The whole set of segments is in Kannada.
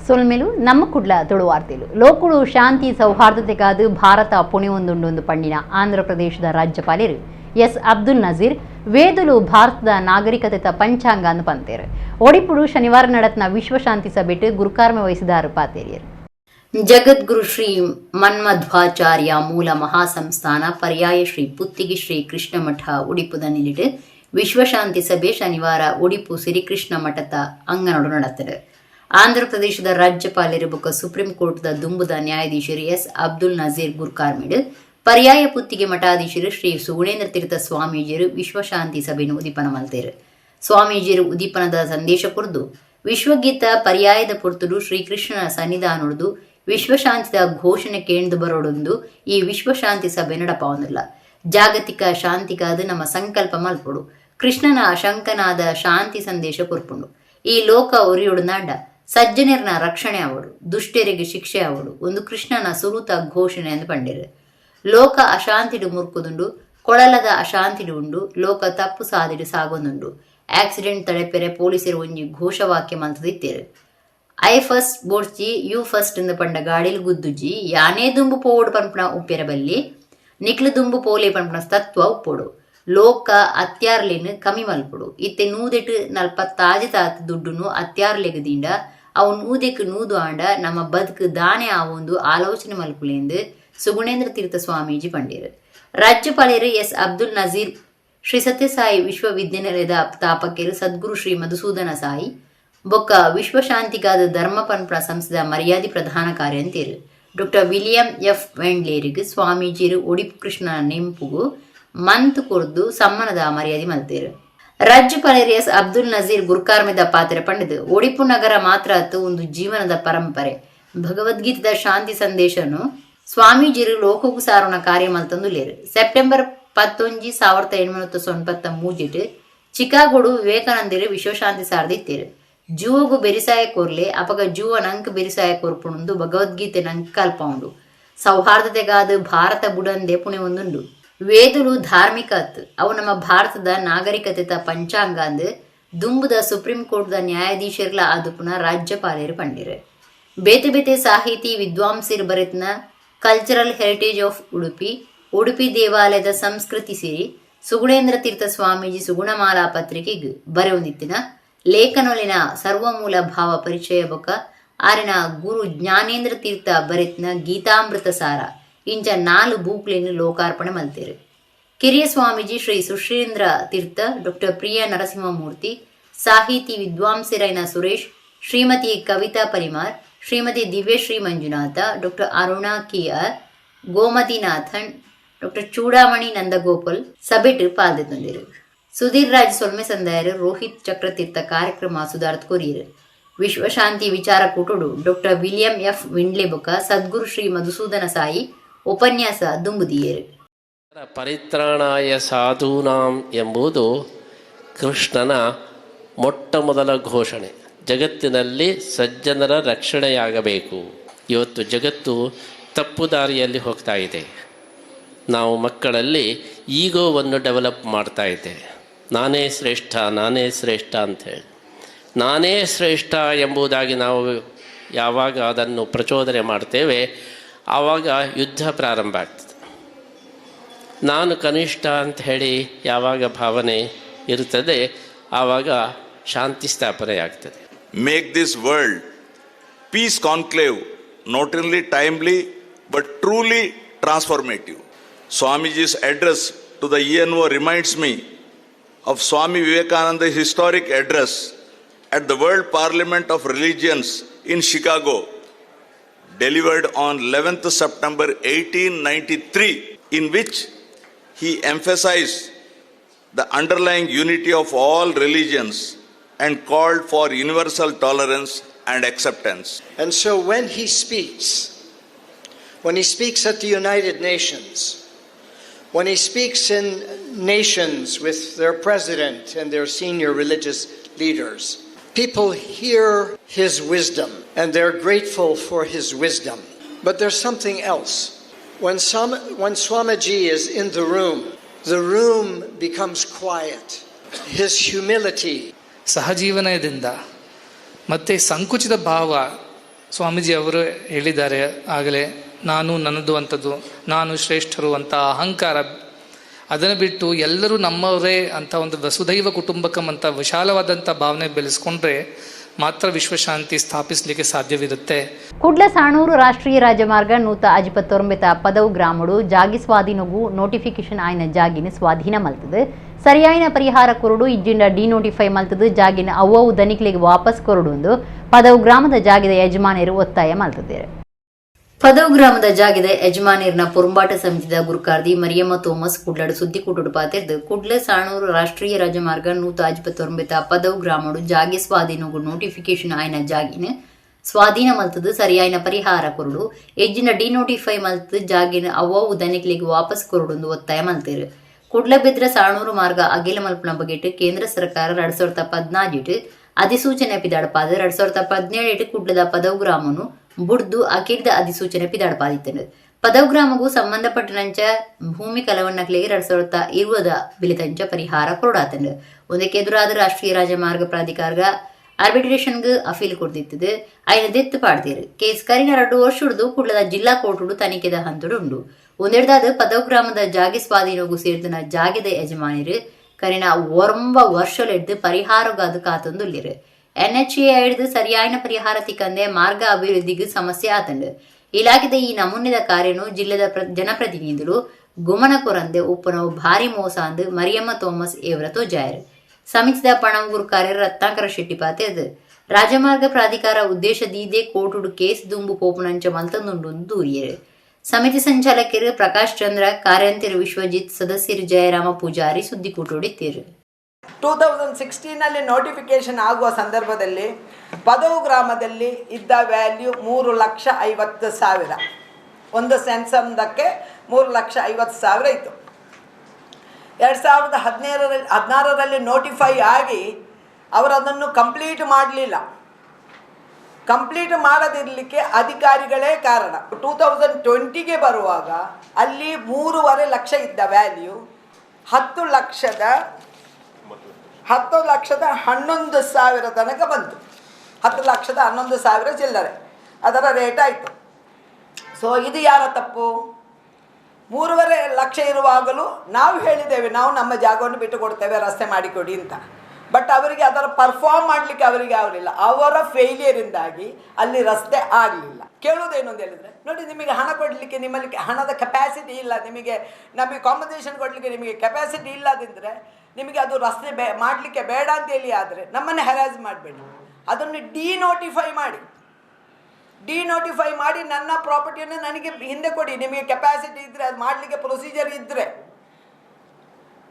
ಸೊಲ್ಮೆಲು ನಮ್ಮ ಕುಡ್ಲ ತುಳುವಾರ್ತೆಲು ಲೋಕುಳು ಶಾಂತಿ ಸೌಹಾರ್ದತೆಗಾದು ಭಾರತ ಪುಣೆಯೊಂದುಂಡು ಪಂಡಿನ ಆಂಧ್ರ ಪ್ರದೇಶದ ರಾಜ್ಯಪಾಲರು ಎಸ್ ಅಬ್ದುಲ್ ನಜೀರ್ ವೇದುಲು ಭಾರತದ ನಾಗರಿಕತೆ ಪಂಚಾಂಗ ಅನ್ನು ಪಂತೇರು ಒಡಿಪುಡು ಶನಿವಾರ ನಡೆತನ ವಿಶ್ವಶಾಂತಿ ಸಭೆಟ್ ಗುರುಕಾರ್ಮೆ ವಹಿಸಿದಾರು ಪಾತೇರಿಯರು. ಜಗದ್ಗುರು ಶ್ರೀ ಮನ್ಮಧ್ವಾಚಾರ್ಯ ಮೂಲ ಮಹಾಸಂಸ್ಥಾನ ಪರ್ಯಾಯ ಶ್ರೀ ಪುತ್ತಿಗೆ ಶ್ರೀ ಕೃಷ್ಣಮಠ ಉಡಿಪುದ ನಿಲಿಟ್ ವಿಶ್ವಶಾಂತಿ ಸಭೆ ಶನಿವಾರ ಉಡಿಪು ಶ್ರೀಕೃಷ್ಣ ಮಠದ ಅಂಗನಡು ನಡೆತದೆ. ಆಂಧ್ರ ಪ್ರದೇಶದ ರಾಜ್ಯಪಾಲರು ಬೊಕ್ಕ ಸುಪ್ರೀಂ ಕೋರ್ಟ್ದ ದುಂಬುದ ನ್ಯಾಯಾಧೀಶರು ಎಸ್ ಅಬ್ದುಲ್ ನಜೀರ್ ಗುರ್ಕಾರ್ಮಿಡ್ ಪರ್ಯಾಯ ಪುತ್ತಿಗೆ ಮಠಾಧೀಶರು ಶ್ರೀ ಸುಗುಣೇಂದ್ರ ತೀರ್ಥ ಸ್ವಾಮೀಜಿಯರು ವಿಶ್ವಶಾಂತಿ ಸಭೆಯನ್ನು ಉದೀಪನ ಮಲ್ತೇರು. ಸ್ವಾಮೀಜಿಯರು ಉದೀಪನದ ಸಂದೇಶ ಕುರಿದು ವಿಶ್ವಗೀತ ಪರ್ಯಾಯದ ಪೊರ್ತುಡು ಶ್ರೀಕೃಷ್ಣನ ಸನ್ನಿಧಾನೊಡ್ದು ವಿಶ್ವಶಾಂತಿದ ಘೋಷಣೆ ಕೇಂದ್ರ ಬರೋಡೊಂದು ಈ ವಿಶ್ವಶಾಂತಿ ಸಭೆ ನಡಪಾವೊಂದಿಲ್ಲ. ಜಾಗತಿಕ ಶಾಂತಿಗಾದ ನಮ್ಮ ಸಂಕಲ್ಪ ಮಲ್ಪೊಡು ಕೃಷ್ಣನ ಶಂಕನಾದ ಶಾಂತಿ ಸಂದೇಶ ಕೊರ್ಪುಂಡು. ಈ ಲೋಕ ಒರಿಯೊಡು ನಾಡ ಸಜ್ಜನರನ ರಕ್ಷಣೆ ಆವಡು, ದುಷ್ಟರಿಗೆ ಶಿಕ್ಷೆ ಆವಡು ಒಂದು ಕೃಷ್ಣನ ಸುರುತ ಘೋಷಣೆ ಎಂದು ಪಂಡಿರು. ಲೋಕ ಅಶಾಂತಿಡು ಮುರ್ಕುದುಂಡು, ಕೊಳಲದ ಅಶಾಂತಿಡು ಉಂಡು, ಲೋಕ ತಪ್ಪು ಸಾದಿಡು ಸಾಗೊಂದುಂಡು. ಆಕ್ಸಿಡೆಂಟ್ ತಡೆಪೆರೆ ಪೊಲೀಸರು ಒಂಜಿ ಘೋಷವಾಕ್ಯ ಮಂತದಿತ್ತೇರು. ಐ ಫಸ್ಟ್ ಬೋಡ್ಚಿ ಯು ಫಸ್ಟ್ ಎಂದು ಪಂಡ ಗಾಡಿಲು ಗುದ್ದುಜಿ ಯಾನೇ ದುಂಬು ಪೋವಡು ಪಂಪಣ ಉಪ್ಪೆರ ಬಲ್ಲಿ ನಿಕ್ಲು ದುಂಬು ಪೋಲೆ ಪಂಪಣ ತತ್ವ ಉಪ್ಪೊಡು. ಲೋಕ ಅತ್ಯಾರ್ಲೆನು ಕಮ್ಮಿ ಮಲ್ಪುಡು. ಇತ್ತೆ ನೂದೆಟ್ 40 ತಾತ ದುಡ್ಡುನು ಅತ್ಯಾರ್ಲೆಗದಿಂದ ಅವು ನೂದೆಕ್ ನೂದು ಆಂಡ ನಮ್ಮ ಬದುಕು ದಾನೆ ಆವೊಂದು ಆಲೋಚನೆ ಮಲ್ಪುಲೆಂದು ಸುಗುಣೇಂದ್ರ ತೀರ್ಥ ಸ್ವಾಮೀಜಿ ಪಂಡಿರು. ರಾಜ್ಯಪಾಲರು ಎಸ್ ಅಬ್ದುಲ್ ನಜೀರ್ ಶ್ರೀ ಸತ್ಯಸಾಯಿ ವಿಶ್ವವಿದ್ಯಾನಿಲಯದ ಸ್ಥಾಪಕರು ಸದ್ಗುರು ಶ್ರೀ ಮಧುಸೂದನ ಸಾಯಿ ಬೊಕ್ಕ ವಿಶ್ವಶಾಂತಿಗಾದ ಧರ್ಮ ಪಂಪಣ ಸಂಸ್ಥೆದ ಮರ್ಯಾದೆ ಪ್ರಧಾನ ಕಾರ್ಯಂತೇರು ಡಾಕ್ಟರ್ ವಿಲಿಯಂ ಎಫ್ ವೆಂಡ್ಲೇರಿಗೆ ಸ್ವಾಮೀಜಿರು ಒಡಿಪು ಕೃಷ್ಣನ ನೆಂಪುಗು ಮಂತ್ ಕೊರ್ದು ಸಮ್ಮನದ ಮರ್ಯಾದೆ ಮಲ್ತೇರು. ರಾಜ್ಯಪಾಲರು ಎಸ್ ಅಬ್ದುಲ್ ನಜೀರ್ ಗುರ್ಕಾರ್ಮೆದ ಪಾತ್ರೆ ಪಂಡಿದು ಒಡಿಪು ನಗರ ಮಾತ್ರ ಅತ್ತು ಒಂದು ಜೀವನದ ಪರಂಪರೆ ಭಗವದ್ಗೀತದ ಶಾಂತಿ ಸಂದೇಶನು ಸ್ವಾಮೀಜಿರು ಲೋಕಗೂ ಸಾರೋಣ ಕಾರ್ಯ ಮಲ್ತಂದುಲೇರು. ಸೆಪ್ಟೆಂಬರ್ 11, 1893 ಚಿಕಾಗೋಡು ವಿವೇಕಾನಂದರು ವಿಶ್ವಶಾಂತಿ ಸಾರ್ದಿತ್ತೇರು. ಜೂವಗು ಬೆರಿಸಾಯ ಕೋರ್ಲೆ ಅಪಗ ಜೂವ ನಂಕ್ ಬೆರಿಸಾಯ ಕೋರ್ಪುಣಂದು ಭಗವದ್ಗೀತೆ ನಂಕ್ ಕಲ್ಪೌಂಡು. ಸೌಹಾರ್ದತೆಗಾದ ಭಾರತ ಬುಡಂದೆ ಪುಣೆ ಒಂದುಂಡು. ವೇದುಲು ಧಾರ್ಮಿಕ ಅತ್ತು ಅವು ನಮ್ಮ ಭಾರತದ ನಾಗರಿಕತೆ ಪಂಚಾಂಗ ಅಂದು ದುಂಬುದ ಸುಪ್ರೀಂ ಕೋರ್ಟ್ದ ನ್ಯಾಯಾಧೀಶರ್ಲ ಆದುಪುನ ರಾಜ್ಯಪಾಲರು ಪಂಡಿರು. ಬೇತೆ ಬೇತೆ ಸಾಹಿತಿ ವಿದ್ವಾಂಸರು ಬರೆತ್ನ cultural heritage of Udupi, Udupi ದೇವಾಲಯದ ಸಂಸ್ಕೃತಿ ಸಿರಿ ಸುಗುಣೇಂದ್ರ ತೀರ್ಥ ಸ್ವಾಮೀಜಿ ಸುಗುಣಮಾಲಾ ಪತ್ರಿಕೆಗೆ ಬರೆಯೊಂದಿತ್ತಿನ ಲೇಖನೊಲಿನ ಸರ್ವಮೂಲ ಭಾವ ಪರಿಚಯ ಬೊಕ ಆರಿನ ಗುರು ಜ್ಞಾನೇಂದ್ರ ತೀರ್ಥ ಬರೆತ್ನ ಗೀತಾಮೃತ ಸಾರ ಇಂಚ 4 ಬೂಕ್ಲೆನು ಲೋಕಾರ್ಪಣೆ ಮಲ್ತೇರು. ಕಿರಿಯ ಸ್ವಾಮೀಜಿ ಶ್ರೀ ಸುಶ್ರೇಂದ್ರ ತೀರ್ಥ, ಡಾಕ್ಟರ್ ಪ್ರಿಯ ನರಸಿಂಹಮೂರ್ತಿ, ಸಾಹಿತಿ ವಿದ್ವಾಂಸರೈನ ಸುರೇಶ್, ಶ್ರೀಮತಿ ಕವಿತಾ ಪರಿಮಾರ್, ಶ್ರೀಮತಿ ದಿವ್ಯಶ್ರೀ ಮಂಜುನಾಥ, ಡಾಕ್ಟರ್ ಅರುಣಾ ಕಿಆರ್, ಗೋಮತಿನಾಥನ್, ಡಾಕ್ಟರ್ ಚೂಡಾಮಣಿ ನಂದಗೋಪಾಲ್ ಸಭೆಟ್ ಪಾಲ್ದೆತಂದಿರು. ಸುಧೀರ್ ರಾಜ್ ಸೊಲ್ಮೆ ಸಂದಾಯರು, ರೋಹಿತ್ ಚಕ್ರತೀರ್ಥ ಕಾರ್ಯಕ್ರಮ ಸುಧಾರ್ಥ ಕೊರಿಯರು. ವಿಶ್ವಶಾಂತಿ ವಿಚಾರ ಕೂಟುಡು ಡಾಕ್ಟರ್ ವಿಲಿಯಂ ಎಫ್ ವಿಂಡ್ಲೆ ಬೊಕ ಸದ್ಗುರು ಶ್ರೀ ಮಧುಸೂದನ ಸಾಯಿ ಉಪನ್ಯಾಸ ದುಂಬುದಿಯರು. ಪರಿತ್ರಾಣಾಯ ಸಾಧೂನಾಂ ಎಂಬುದು ಕೃಷ್ಣನ ಮೊಟ್ಟ ಮೊದಲ ಘೋಷಣೆ. ಜಗತ್ತಿನಲ್ಲಿ ಸಜ್ಜನರ ರಕ್ಷಣೆಯಾಗಬೇಕು. ಇವತ್ತು ಜಗತ್ತು ತಪ್ಪು ದಾರಿಯಲ್ಲಿ ಹೋಗ್ತಾ ಇದೆ. ನಾವು ಮಕ್ಕಳಲ್ಲಿ ಈಗೋವನ್ನು ಡೆವಲಪ್ ಮಾಡ್ತಾ ಇದ್ದೇವೆ. ನಾನೇ ಶ್ರೇಷ್ಠ ನಾನೇ ಶ್ರೇಷ್ಠ ಅಂಥೇಳಿ. ನಾನೇ ಶ್ರೇಷ್ಠ ಎಂಬುದಾಗಿ ನಾವು ಯಾವಾಗ ಅದನ್ನು ಪ್ರಚೋದನೆ ಮಾಡ್ತೇವೆ ಆವಾಗ ಯುದ್ಧ ಪ್ರಾರಂಭ ಆಗ್ತದೆ. ನಾನು ಕನಿಷ್ಠ ಅಂತ ಹೇಳಿ ಯಾವಾಗ ಭಾವನೆ ಇರುತ್ತದೆ ಆವಾಗ ಶಾಂತಿ ಸ್ಥಾಪನೆ ಆಗ್ತದೆ. Make this world peace conclave not only timely but truly transformative. Swamiji's address to the ENO reminds me of Swami Vivekananda's historic address at the World Parliament of Religions in Chicago, delivered on 11th September 1893, in which he emphasized the underlying unity of all religions and called for universal tolerance and acceptance. And so when he speaks at the United Nations, when he speaks in nations with their president and their senior religious leaders, people hear his wisdom and they're grateful for his wisdom. But there's something else. When Swamiji is in the room becomes quiet. His humility ಸಹಜೀವನದಿಂದ ಮತ್ತು ಸಂಕುಚಿತ ಭಾವ ಸ್ವಾಮೀಜಿ ಅವರು ಹೇಳಿದ್ದಾರೆ ಆಗಲೇ, ನಾನು ನನ್ನದು ಅಂಥದ್ದು, ನಾನು ಶ್ರೇಷ್ಠರು ಅಂತ ಅಹಂಕಾರ ಅದನ್ನು ಬಿಟ್ಟು ಎಲ್ಲರೂ ನಮ್ಮವರೇ ಅಂತ ಒಂದು ವಸುದೈವ ಕುಟುಂಬಕಂ ಅಂತ ವಿಶಾಲವಾದಂಥ ಭಾವನೆ ಬೆಳೆಸ್ಕೊಂಡ್ರೆ ಮಾತ್ರ ವಿಶ್ವಶಾಂತಿ ಸ್ಥಾಪಿಸಲಿಕ್ಕೆ ಸಾಧ್ಯವಿರುತ್ತೆ. ಕುಡ್ಲ ಸಾಣೂರು ರಾಷ್ಟ್ರೀಯ ರಾಜಮಾರ್ಗ ನೂತ ಅಜಿಪತ್ತೊಂಬತ್ತ ಪದವು ಗ್ರಾಮಡು ಜಾಗಿ ಸ್ವಾಧೀನಗೂ ನೋಟಿಫಿಕೇಶನ್ ಆಯ್ನ ಜಾಗಿನ ಸ್ವಾಧೀನ ಮಲ್ತದೆ. ಸರಿಯಾಯಿನ ಪರಿಹಾರ ಕೊರಡು ಇಜ್ಜಿಂಡ ಡಿನೋಟಿಫೈ ಮಲ್ತದೆ. ಜಾಗಿನ ಅವ್ವವು ದನಿಕ್ಲಿಗೆ ವಾಪಸ್ ಕೊರಡು ಪದವು ಗ್ರಾಮದ ಜಾಗದ ಯಜಮಾನರು ಒತ್ತಾಯ ಮಲ್ತಿದ್ದಾರೆ. ಪದವು ಗ್ರಾಮದ ಜಾಗದ ಯಜಮಾನರಿನ ಪೊರಂಬಾಟ ಸಮಿತಿದ ಗುರುಕಾರ್ದಿ ಮರಿಯಮ್ಮ ತೋಮಸ್ ಕುಡ್ಲಡು ಸುದ್ದಿ ಕೂಟುಡು ಪಾತಿರ್ದು ಕುಡ್ಲ ಸಾಣೂರು ರಾಷ್ಟ್ರೀಯ ರಾಜಮಾರ್ಗ ನೂತ ಅಜಿಪತ್ತೊಂಬತ್ತ ಪದವು ಗ್ರಾಮಡು ಜಾಗಿ ಸ್ವಾಧೀನಗೂ ನೋಟಿಫಿಕೇಶನ್ ಆಯ್ನ ಜಾಗಿನ ಸ್ವಾಧೀನ ಮಲ್ತದು. ಸರಿಯಾಯಿನ ಪರಿಹಾರ ಕೊರಡು ಎಜ್ಜಿನ ಡಿನೋಟಿಫೈ ಮಲ್ತದು. ಜಾಗಿನ ಅವ್ವವು ದನಿಕ್ಲಿಗೆ ವಾಪಸ್ ಕೊರಡು ಒತ್ತಾಯ ಮಲ್ತೇರು. ಕುಡ್ಲಬೆದ್ರ ಸಾಣೂರು ಮಾರ್ಗ ಅಗಿಲ ಮಲ್ಪನ ಬಗೆಟ್ ಕೇಂದ್ರ ಸರ್ಕಾರ 2014 ಅಧಿಸೂಚನೆ ಪಿದಾಡಪಾದ 2017 ಕುಡ್ಲದ ಪದವು ಗ್ರಾಮನು ಬುಡ್ದು ಅಖಿರದ ಅಧಿಸೂಚನೆ ಪಿದಾಡಪಾದಿತ್ತನು. ಪದವು ಗ್ರಾಮಗೂ ಸಂಬಂಧಪಟ್ಟನಂಚ ಭೂಮಿ ಕಲವಣ್ಣಕ್ಲಿಗೆ 2020 ಬಿಲಿತಂಚ ಪರಿಹಾರ ಕೊರಡಾತನು. ಒಂದಕ್ಕೆ ಎದುರಾದ ರಾಷ್ಟ್ರೀಯ ರಾಜಮಾರ್ಗ ಪ್ರಾಧಿಕಾರ ಆರ್ಬಿಟ್ರೇಷನ್ಗೆ ಅಫೀಲ್ ಕೊಡ್ತಿತ್ತು. ಅಯ್ನ ದೆತ್ತು ಪಾಡ್ತೀರು ಕೇಸ್ ಕರಿನ 2 ವರ್ಷ ಹಿಡಿದು ಕುಡ್ಲದ ಜಿಲ್ಲಾ ಕೋರ್ಟ್ ತನಿಖೆದ ಹಂತಡು ಉಂಡು. ಒಂದೆಡ್ದಾದ ಪದವು ಗ್ರಾಮದ ಜಾಗಿ ಸ್ವಾಧೀನಗೂ ಸೇರಿದನ ಜಾಗದ ಯಜಮಾನಿರು ಕರಿನ 9 ವರ್ಷಲೆಡ್ದು ಪರಿಹಾರಗಾದ ಕಾತೊಂದುಲ್ಲಿರು. NHA ಹಿಡಿದು ಸರಿಯಾಯಿನ ಪರಿಹಾರ ತಿಕ್ಕಂದೆ ಮಾರ್ಗ ಅಭಿವೃದ್ಧಿಗೆ ಸಮಸ್ಯೆ ಆತಂಡು. ಇಲಾಖೆದ ಈ ನಮೂನೆದ ಕಾರ್ಯನು ಜಿಲ್ಲೆದ ಜನಪ್ರತಿನಿಧಿಗಳು ಗುಮನ ಕೊರಂದೆ ಉಪ್ಪನವು ಭಾರಿ ಮೋಸ ಅಂದು ಮರಿಯಮ್ಮ ತೋಮಸ್ ಏವರ ತೋಜಾಯರು. ಸಮಿತಿದ ಪಣವೂರು ಕಾರ್ಯ ರತ್ನಾಕರ ಶೆಟ್ಟಿ ಪಾತೆದು ರಾಜಮಾರ್ಗ ಪ್ರಾಧಿಕಾರ ಉದ್ದೇಶ ದೀದೆ ಕೋಟುಡು ಕೇಸ್ ದುಂಬು ಪೋಪುನಂಚ ಮಲ್ತಂದುಂಡು ದೂರಿಯರು. ಸಮಿತಿ ಸಂಚಾಲಕರು ಪ್ರಕಾಶ್ ಚಂದ್ರ, ಕಾರ್ಯಂತರ ವಿಶ್ವಜಿತ್, ಸದಸ್ಯರು ಜಯರಾಮ ಪೂಜಾರಿ ಸುದ್ದಿ ಕೂಟುಡಿದ್ದೀರು. 2016 ನೋಟಿಫಿಕೇಶನ್ ಆಗುವ ಸಂದರ್ಭದಲ್ಲಿ ಪದವು ಗ್ರಾಮದಲ್ಲಿ ಇದ್ದ ವ್ಯಾಲ್ಯೂ 3,50,000. ಒಂದು ಸೆನ್ಸಂದಕ್ಕೆ 3,50,000 ಇತ್ತು. 2016ರಲ್ಲಿ ನೋಟಿಫೈ ಆಗಿ ಅವರದನ್ನು ಕಂಪ್ಲೀಟ್ ಮಾಡಲಿಲ್ಲ. ಕಂಪ್ಲೀಟ್ ಮಾಡದಿರಲಿಕ್ಕೆ ಅಧಿಕಾರಿಗಳೇ ಕಾರಣ. 2020ಗೆ ಬರುವಾಗ ಅಲ್ಲಿ 3,50,000 ಇದ್ದ ವ್ಯಾಲ್ಯೂ 10,11,000 ತನಕ ಬಂತು. 10,11,000 ಚಿಲ್ಲರೆ ಅದರ ರೇಟ್ ಆಯಿತು. ಸೊ ಇದು ಯಾರ ತಪ್ಪು? 3,50,000 ಇರುವಾಗಲೂ ನಾವು ಹೇಳಿದ್ದೇವೆ, ನಾವು ನಮ್ಮ ಜಾಗವನ್ನು ಬಿಟ್ಟು ಕೊಡ್ತೇವೆ, ರಸ್ತೆ ಮಾಡಿಕೊಡಿ ಅಂತ. ಬಟ್ ಅವರಿಗೆ ಅದರ ಪರ್ಫಾರ್ಮ್ ಮಾಡಲಿಕ್ಕೆ ಅವರಿಗೆ ಆಗಲಿಲ್ಲ. ಅವರ ಫೇಲಿಯರಿಂದಾಗಿ ಅಲ್ಲಿ ರಸ್ತೆ ಆಗಲಿಲ್ಲ. ಕೇಳುವುದೇನು ಅಂತ ಹೇಳಿದರೆ, ನೋಡಿ, ನಿಮಗೆ ಹಣ ಕೊಡಲಿಕ್ಕೆ ನಿಮ್ಮಲ್ಲಿ ಹಣದ ಕೆಪ್ಯಾಸಿಟಿ ಇಲ್ಲ, ನಮಗೆ ಕಾಂಪನ್ಸೇಷನ್ ಕೊಡಲಿಕ್ಕೆ ನಿಮಗೆ ಕೆಪ್ಯಾಸಿಟಿ ಇಲ್ಲದಿದ್ದರೆ ನಿಮಗೆ ಅದು ರಸ್ತೆ ಮಾಡಲಿಕ್ಕೆ ಬೇಡ ಅಂತೇಳಿ ಆದರೆ ನಮ್ಮನ್ನು ಹ್ಯಾರಾಸ್ ಮಾಡಬೇಡಿ. ಅದನ್ನು ಡಿನೋಟಿಫೈ ಮಾಡಿ ನನ್ನ ಪ್ರಾಪರ್ಟಿಯನ್ನು ನನಗೆ ಹಿಂದೆ ಕೊಡಿ. ನಿಮಗೆ ಕೆಪ್ಯಾಸಿಟಿ ಇದ್ದರೆ, ಅದು ಮಾಡಲಿಕ್ಕೆ ಪ್ರೊಸೀಜರ್ ಇದ್ದರೆ.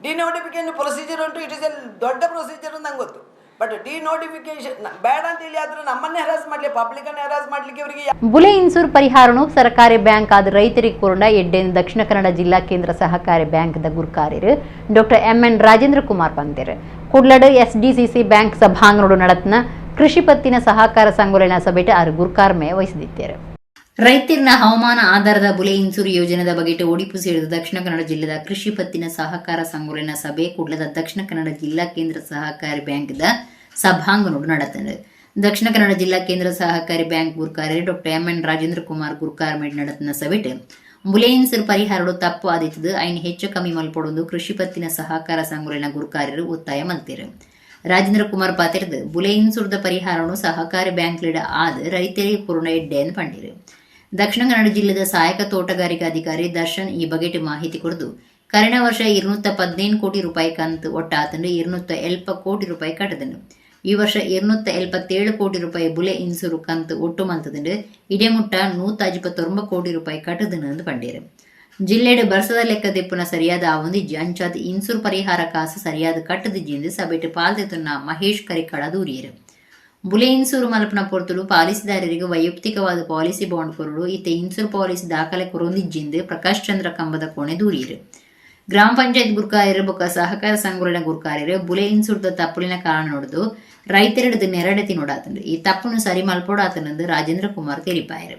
ಡಿನೋಟಿಫಿಕೇಶನ್ ಪ್ರೊಸೀಜರ್ ಉಂಟು, ಇಟ್ ಇಸ್ ಎ ದೊಡ್ಡ ಪ್ರೊಸೀಜರ್ ಅಂತ ನಂಗೆ ಗೊತ್ತು. ಬಟ್ ಡಿನೋಟಿಫಿಕೇಶನ್ ಬೇಡ ಅಂತೇಳಿ ಆದರೆ ನಮ್ಮನ್ನೇ ಹ್ಯಾರಾಸ್ ಮಾಡಲಿ, ಪಬ್ಲಿಕನ್ನು ಹ್ಯಾರಾಸ್ ಮಾಡಲಿಕ್ಕೆ ಇವರಿಗೆ. ಬುಲೆ ಇನ್ಸೂರ್ ಪರಿಹಾರನು ಸರ್ಕಾರಿ ಬ್ಯಾಂಕ್ ಆದ ರೈತರಿಗೆ ಕೊರಡ ಎಡ್ಡೆನ್ ದಕ್ಷಿಣ ಕನ್ನಡ ಜಿಲ್ಲಾ ಕೇಂದ್ರ ಸಹಕಾರಿ ಬ್ಯಾಂಕ್ದ ಗುರುಕಾರ್ಯರು ಡಾಕ್ಟರ್ MN ರಾಜೇಂದ್ರ ಕುಮಾರ್ ಪಂತೇರು ಕುಡ್ಲಡ್ SDCC ಬ್ಯಾಂಕ್ ಸಭಾಂಗಣೋಡು ನಡತ್ನ ಕೃಷಿ ಪತ್ತಿನ ಸಹಕಾರ ಸಂಘಟನ ಸಭೆಟ್ ಆರು ಗುರುಕಾರ್ಮೆ ವಹಿಸಿದ್ದಾರೆ. ರೈತರಿನ ಹವಾಮಾನ ಆಧಾರದ ಬುಲೆ ಇನ್ಸೂರ್ ಯೋಜನೆದ ಬಗೆಟ್ ಒಡಿಪು ಸೇರಿದ ದಕ್ಷಿಣ ಕನ್ನಡ ಜಿಲ್ಲೆದ ಕೃಷಿ ಪತ್ತಿನ ಸಹಕಾರ ಸಂಘಟನ ಸಭೆ ಕುಡ್ಲದ ದಕ್ಷಿಣ ಕನ್ನಡ ಜಿಲ್ಲಾ ಕೇಂದ್ರ ಸಹಕಾರಿ ಬ್ಯಾಂಕ್ದ ಸಭಾಂಗಣೋಡು ನಡತದೆ. ದಕ್ಷಿಣ ಕನ್ನಡ ಜಿಲ್ಲಾ ಕೇಂದ್ರ ಸಹಕಾರಿ ಬ್ಯಾಂಕ್ ಗುರುಕಾರ್ಯ ಡಾಕ್ಟರ್ MN ರಾಜೇಂದ್ರ ಕುಮಾರ್ ಗುರುಕಾರ್ಮೆಡ್ ನಡತನ ಸಭೆಟ್ ಬುಲೆ ಇನ್ಸೂರ್ ಪರಿಹಾರಡು ತಪ್ಪು ಆದಿತ್ತದು ಐನ್ ಹೆಚ್ಚು ಕಮ್ಮಿ ಮಲ್ಪಡೊಂದು ಕೃಷಿ ಪತ್ತಿನ ಸಹಕಾರ ಸಂಘಟನ ಗುರುಕಾರ್ಯರು ಒತ್ತಾಯ ಮಲ್ತೇರು. ರಾಜೇಂದ್ರ ಕುಮಾರ್ ಪಾತಿರ್ದು ಬುಲೆ ಇನ್ಸೂರ್ದ ಪರಿಹಾರನು ಸಹಕಾರಿ ಬ್ಯಾಂಕ್ಲಿಡ ಆದ ರೈತರಿಗೆ ಪೂರ್ಣ ಎಡ್ಡೆಯನ್ನು ಪಂಡಿರು. ದಕ್ಷಿಣ ಕನ್ನಡ ಜಿಲ್ಲೆದ ಸಹಾಯಕ ತೋಟಗಾರಿಕಾ ಅಧಿಕಾರಿ ದರ್ಶನ್ ಈ ಬಗೆಟ್ ಮಾಹಿತಿ ಕೊಡದು ಕಳೆದ ವರ್ಷ 215 ಕೋಟಿ ರೂಪಾಯಿ ಕಂತು ಒಟ್ಟಾತಂಡು 270 ಕೋಟಿ ರೂಪಾಯಿ ಕಟ್ಟದನು. ಈ ವರ್ಷ 277 ಕೋಟಿ ರೂಪಾಯಿ ಬುಲೆ ಇನ್ಸೂರು ಕಂತು ಒಟ್ಟು ಮಲ್ತದಂಡು ಇಡೇ ಮುಟ್ಟ 159 ಕೋಟಿ ರೂಪಾಯಿ ಕಟ್ಟದನು ಎಂದು ಪಂಡೇರು. ಜಿಲ್ಲೆಡ್ ಬರ್ಸದ ಲೆಕ್ಕ ದೆಪ್ಪುನ ಸರಿಯಾದ ಆವೊಂದಿಜ್ಜಿ ಅಂಚಾದ ಇನ್ಸೂರ್ ಪರಿಹಾರ ಕಾಸು ಸರಿಯಾದ ಕಟ್ಟದಿಜ್ಜಿ ಎಂದು ಸಭೆಟ್ ಪಾಲ್ದೆತುನ್ನ ಮಹೇಶ್ ಕರಿಕಳ ದೂರಿಯರು. ಬುಲೆ ಇನ್ಸೂರು ಮಲ್ಪನ ಪೊರ್ತುಡು ಪಾಲಿಸಿದಾರರಿಗೆ ವೈಯಕ್ತಿಕವಾದ ಪಾಲಿಸಿ ಬಾಂಡ್ ಕೊರಡು ಇತ್ತೆ ಇನ್ಸೂರ್ ಪಾಲಿಸಿ ದಾಖಲೆ ಕೊರೊಂದಿಜ್ಜಿಂದು ಪ್ರಕಾಶ್ ಚಂದ್ರ ಕಂಬದ ಕೋಣೆ ದೂರಿಯರು. ಗ್ರಾಮ ಪಂಚಾಯತ್ ಗುರುಕಾರ್ಯರು ಬೊಕ್ಕ ಸಹಕಾರ ಸಂಘಟನೆ ಗುರುಕಾರ್ಯರು ಬುಲೆ ಇನ್ಸೂರ್ದ ತಪ್ಪುಲಿನ ಕಾರಣ ನೋಡಿದು ರೈತರಿಡದು ನೆರಡೆತಿ ನೋಡಾತಂಡು ಈ ತಪ್ಪನ್ನು ಸರಿ ಮಲ್ಪೋಡಾತನೆಂದು ರಾಜೇಂದ್ರ ಕುಮಾರ್ ತಿಳಿಪಾಯರು.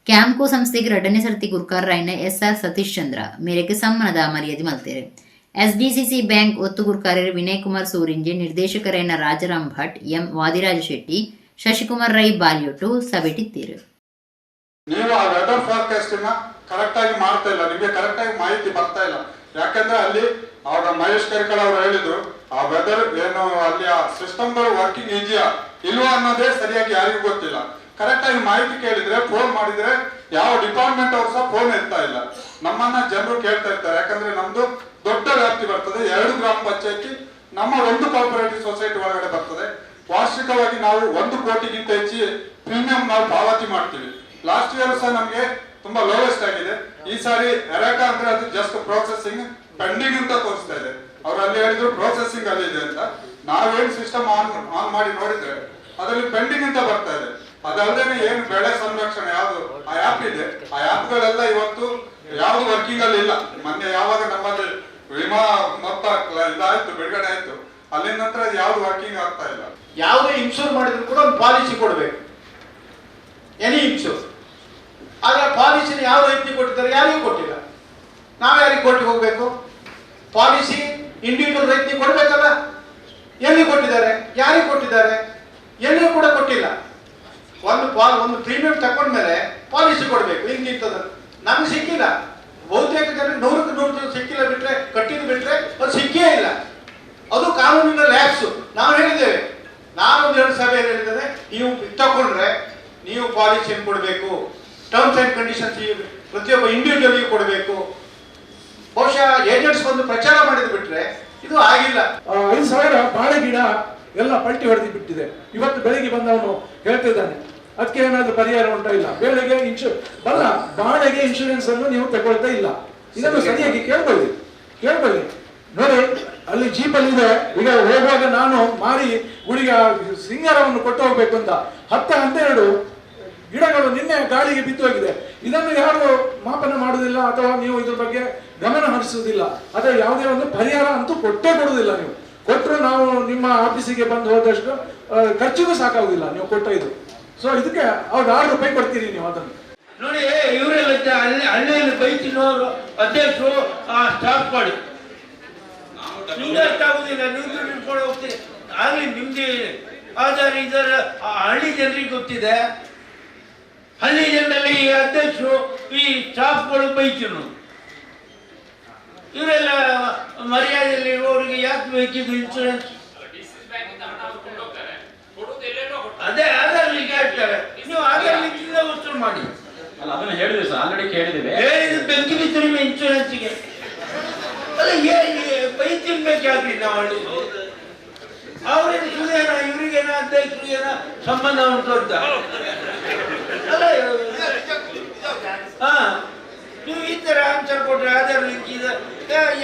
ಕ್ಯಾಂಪ್ಕೋ ಸಂಸ್ಥೆಗೆ 2ನೇ ಸರ್ತಿ ಗುರುಕಾರರಾಯಿನ SR ಸತೀಶ್ ಚಂದ್ರ ಮೇರೆಗೆ ಸಮ್ಮನದ ಮರ್ಯಾದೆ ಮಲ್ತೇರು. SDCC ಬ್ಯಾಂಕ್ ಒತ್ತು ಗುರುಕಾರ್ಯರು ವಿನಯ್ ಕುಮಾರ್ ಸೂರಿಂಜೆ, ನಿರ್ದೇಶಕರಾಯಿನ ರಾಜಾರಾಮ್ ಭಟ್, M ವಾದಿರಾಜ ಶೆಟ್ಟಿ, ಶಶಿಕುಮಾರ್ ರೈ ಬಾಲಿಯೊಟ್ಟು ಸಭೆಟಿದ್ದೀರು. ನೀವು ಆ ವೆದರ್ ಫಾರ್ಕಾಸ್ಟಿಂಗ್ ಕರೆಕ್ಟ್ ಆಗಿ ಮಾಡ್ತಾ ಇಲ್ಲ, ನಿಮಗೆ ಕರೆಕ್ಟ್ ಆಗಿ ಮಾಹಿತಿ ಬರ್ತಾ ಇಲ್ಲ. ಯಾಕಂದ್ರೆ ಅಲ್ಲಿ ಅವರ ಮಹೇಶ್ ಕರಿಕಳ ಅವರು ಹೇಳಿದ್ರು, ಆ ವೆದರ್ ಏನು ಅಲ್ಲಿ ಆ ಸಿಸ್ಟಮ್ಗಳು ವರ್ಕಿಂಗ್ ಇದೆಯಾ ಇಲ್ವಾ ಅನ್ನೋದೇ ಸರಿಯಾಗಿ ಯಾರಿಗೂ ಗೊತ್ತಿಲ್ಲ. ಕರೆಕ್ಟ್ ಆಗಿ ಮಾಹಿತಿ ಕೇಳಿದ್ರೆ, ಫೋನ್ ಮಾಡಿದ್ರೆ ಯಾವ ಡಿಪಾರ್ಟ್ಮೆಂಟ್ ಅವ್ರು ಸಹ ಫೋನ್ ಎತ್ತಾ ಇಲ್ಲ. ನಮ್ಮನ್ನ ಜನರು ಕೇಳ್ತಾ ಇರ್ತಾರೆ, ಯಾಕಂದ್ರೆ ನಮ್ದು ದೊಡ್ಡ ವ್ಯಾಪ್ತಿ ಬರ್ತದೆ, 2 ಗ್ರಾಮ ಪಂಚಾಯತಿ ನಮ್ಮ ಒಂದು ಕೋಆಪರೇಟಿವ್ ಸೊಸೈಟಿ ಒಳಗಡೆ ಬರ್ತದೆ. ವಾರ್ಷಿಕವಾಗಿ ನಾವು 1 ಕೋಟಿಗಿಂತ ಹೆಚ್ಚು ಪ್ರೀಮಿಯಂ ನಾವು ಪಾವತಿ ಮಾಡ್ತೀವಿ. ಲಾಸ್ಟ್ ಇಯರ್ ಸಹ ನಮಗೆ ತುಂಬಾ ಲೋವೆಸ್ಟ್ ಆಗಿದೆ. ಈ ಸಾರಿ ಎರಾಕಾ ಅಂದ್ರೆ ಅದು ಜಸ್ಟ್ ಪ್ರೊಸೆಸಿಂಗ್ ಪೆಂಡಿಂಗ್ ಅಂತ ತೋರಿಸ್ತಾ ಇದೆ. ಅವ್ರು ಅಲ್ಲಿ ಹೇಳಿದ್ರು ಪ್ರೊಸೆಸಿಂಗ್ ಅಲ್ಲಿ ಇದೆ ಅಂತ. ನಾವೇನ್ ಸಿಸ್ಟಮ್ ಆನ್ ಮಾಡಿ ನೋಡಿದ್ರೆ ಅದರಲ್ಲಿ ಪೆಂಡಿಂಗ್ ಅಂತ ಬರ್ತಾ ಇದೆ. ಅದಲ್ಲದೆ ಏನು ಬೆಳೆ ಸಂರಕ್ಷಣೆ ಯಾವುದು ಆ ಆ್ಯಪ್ ಇದೆ, ಆ ಆ್ಯಪ್ಗಳೆಲ್ಲ ಇವತ್ತು ಯಾವ್ದು ವರ್ಕಿಂಗ್ ಅಲ್ಲಿ ಇಲ್ಲ. ಮೊನ್ನೆ ಯಾವಾಗ ನಮ್ಮಲ್ಲಿ ವಿಮಾ ಮೊತ್ತ ಇದಾಯ್ತು, ಬಿಡುಗಡೆ ಆಯ್ತು, ಅಲ್ಲಿನ ನಂತರ ಅದು ಯಾವ್ದು ವರ್ಕಿಂಗ್ ಆಗ್ತಾ ಇಲ್ಲ. ಯಾವುದೇ ಇನ್ಶೂರ್ ಮಾಡಿದ್ರು ಕೂಡ ಒಂದು ಪಾಲಿಸಿ ಕೊಡಬೇಕು, ಎನಿ ಇನ್ಶೂರ್. ಆದ್ರೆ ಪಾಲಿಸಿನ ಯಾವ ರೀತಿ ಕೊಟ್ಟಿದ್ದಾರೆ, ಯಾರಿಗೂ ಕೊಟ್ಟಿಲ್ಲ. ನಾವು ಯಾರಿಗೆ ಕೊಟ್ಟು ಹೋಗ್ಬೇಕು? ಪಾಲಿಸಿ ಇಂಡಿವಿಜುವಲ್ ರೈತನಿಗೆ ಕೊಡ್ಬೇಕಲ್ಲ. ಎಲ್ಲಿ ಕೊಟ್ಟಿದ್ದಾರೆ, ಯಾರಿಗೆ ಕೊಟ್ಟಿದ್ದಾರೆ? ಎಲ್ಲಿಯೂ ಕೂಡ ಕೊಟ್ಟಿಲ್ಲ. ಒಂದು ಪ್ರೀಮಿಯಂ ತಕೊಂಡ್ಮೇಲೆ ಪಾಲಿಸಿ ಕೊಡಬೇಕು, ಹಿಂಗಿರ್ತದ. ನಮ್ಗೆ ಸಿಕ್ಕಿಲ್ಲ. ಬಹುತೇಕ ಜನರಿಗೆ 100ಕ್ಕೆ 100 ಸಿಕ್ಕಿಲ್ಲ, ಬಿಟ್ರೆ ಕಟ್ಟಿದ್ದು ಬಿಟ್ರೆ ಅದು ಸಿಕ್ಕೇ ಇಲ್ಲ. ಅದು ಕಾನೂನಿನ ಲ್ಯಾಪ್ಸು. ನಾವು ಹೇಳಿದ್ದೇವೆ, ನಾನೊಂದು 2 ಸಭೆಯಲ್ಲಿ ಹೇಳಿದ್ದೇನೆ, ನೀವು ತಗೊಂಡ್ರೆ ನೀವು ಪಾಲಿಸಿಯನ್ನು ಕೊಡಬೇಕು, ಟರ್ಮ್ಸ್ ಅಂಡ್ ಕಂಡೀಷನ್ಸ್ ಪ್ರತಿಯೊಬ್ಬ ಇಂಡಿವಿಜುವಲ್ಗೆ ಕೊಡಬೇಕು. ಬಹುಶಃ ಏಜೆಂಟ್ಸ್ ಬಂದು ಪ್ರಚಾರ ಮಾಡಿದ್ ಬಿಟ್ರೆ ಇದು ಆಗಿಲ್ಲ. 5,000 ಬಾಳೆ ಗಿಡ ಎಲ್ಲ ಪಲ್ಟಿ ಹೊಡೆದು ಬಿಟ್ಟಿದೆ. ಇವತ್ತು ಬೆಳಿಗ್ಗೆ ಬಂದವನು ಹೇಳ್ತಿದ್ದಾನೆ, ಅದಕ್ಕೆ ಏನಾದ್ರು ಪರಿಹಾರ ಉಂಟಾ? ಇಲ್ಲ. ಬಾಳೆಗೆ ಇನ್ಶೂರೆನ್ಸ್ ಅನ್ನು ನೀವು ತಗೊಳ್ತಾ ಇಲ್ಲ. ಇದನ್ನು ಸರಿಯಾಗಿ ಕೇಳ್ಕೊಳ್ಳಿ. ನೋಡಿ, ಅಲ್ಲಿ ಜೀಪಲ್ಲಿ ಇದೆ. ಈಗ ಹೋಗುವಾಗ ನಾನು ಮಾರಿ ಗುಡಿಗೆ ಸಿಂಗಾರವನ್ನು ಕೊಟ್ಟು ಹೋಗ್ಬೇಕು ಅಂತ 10-12 ಗಿಡಗಳು ನಿನ್ನೆ ಗಾಳಿಗೆ ಬಿದ್ದು ಹೋಗಿದೆ. ಇದನ್ನು ಯಾರು ಮಾಪನ ಮಾಡುವುದಿಲ್ಲ, ಅಥವಾ ನೀವು ಇದ್ರ ಬಗ್ಗೆ ಗಮನ ಹರಿಸುವುದಿಲ್ಲ, ಅಥವಾ ಯಾವುದೇ ಒಂದು ಪರಿಹಾರ ಅಂತೂ ಕೊಟ್ಟೇ ಕೊಡುವುದಿಲ್ಲ. ನೀವು ಕೊಟ್ಟರು ನಾವು ನಿಮ್ಮ ಆಫೀಸಿಗೆ ಬಂದು ಹೋದಷ್ಟು ಖರ್ಚಿಗೂ ಸಾಕಾಗುದಿಲ್ಲ ನೀವು ಕೊಟ್ಟ ಇದು. ಸೊ ಇದಕ್ಕೆ ಅವ್ರು ₹6 ಕೊಡ್ತೀರಿ ನೀವು ಅದನ್ನು ನೋಡಿ. ಇವರೆಲ್ಲ ಹಳ್ಳಿಯಲ್ಲಿ ಬೈ ತಿನ್ನೋರು ಅಧ್ಯಕ್ಷರು ಸ್ಟಾಪ್ ಮಾಡಿ ನಿಮ್ಗೆ ಅರ್ಥ ಆಗುದಿಲ್ಲ. ನೀವು ನಿಂತ್ಕೊಂಡು ಹೋಗ್ತೀರಿ, ಆಗ್ಲಿ ನಿಮ್ಗೆ. ಆದರೆ ಇದರ ಹಳ್ಳಿ ಜನರಿಗೆ ಗೊತ್ತಿದೆ. ಹಳ್ಳಿ ಜನರಲ್ಲಿ ಈ ಅಧ್ಯಕ್ಷರು ಈ ಸ್ಟಾಫ್ಗಳು ಬೈತಿರು. ಇವರೆಲ್ಲ ಮರ್ಯಾದೆಯಲ್ಲಿ ಇರುವವರಿಗೆ ಯಾಕೆ ಬೇಕಿದ್ದು ಇನ್ಶೂರೆನ್ಸ್? ಅದೇ ಆಧಾರ್ ಲಿಂಕ್ ಹೇಳ್ತಾರೆ. ನೀವು ಆಧಾರ್ ಲಿಂಕ್ ವಸೂಲು ಮಾಡಿ. ಹೇಳಿದ ಬೆಂಕಿ ಬಿದ್ದರೆ ಇನ್ಶೂರೆನ್ಸ್ಗೆ ಅಲ್ಲ ಬೈ ತಿನ್ಬೇಕಾಗ್ಲಿ. ನಾವು ಹಳ್ಳಿ ಅವ್ರೇನು ಸುದೇನ ಇವ್ರಿಗೇನ ಅಧ್ಯಕ್ಷರಿಗೇನ ಸಂಬಂಧ ಉಂಟು ಅಂತ ಅಲ್ಲ. ನೀವು ಈ ತರ ಆನ್ಸರ್ ಕೊಟ್ರೆ ಆಧಾರ್ ಲಿಂಕ್ ಇದೆ,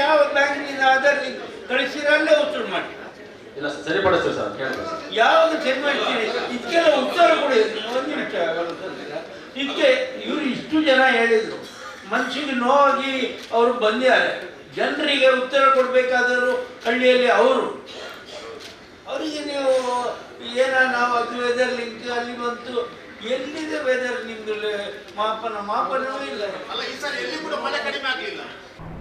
ಯಾವ ಬ್ಯಾಂಕಿನಿಂದ ಆಧಾರ್ ಲಿಂಕ್ ಕಳಿಸಿದ್ರೆ ಅಲ್ಲೇ ವಸೂಲು ಮಾಡಿ. ಯಾವಾಗ ಸರಿ ಮಾಡ್ತೀರಿ? ಇದಕ್ಕೆಲ್ಲ ಉತ್ತರ ಕೊಡಿ. ಒಂದು ನಿಮಿಷ. ಇದಕ್ಕೆ ಇವರು ಇಷ್ಟು ಜನ ಹೇಳಿದ್ರು, ಮನುಷ್ಯನಿಗೆ ನೋವಾಗಿ ಅವರು ಬಂದಿದ್ದಾರೆ. ಜನರಿಗೆ ಉತ್ತರ ಕೊಡ್ಬೇಕಾದರೂ ಹಳ್ಳಿಯಲ್ಲಿ ಅವರಿಗೆ ನೀವು ನಾವು ಅದು ವೆದರ್ ಲಿಂಕ್ ಅಲ್ಲಿ ಬಂತು. ಎಲ್ಲಿದೆ ವೆದರ್ ನಿಮ್ದು ಮಾಪನವೂ ಇಲ್ಲ.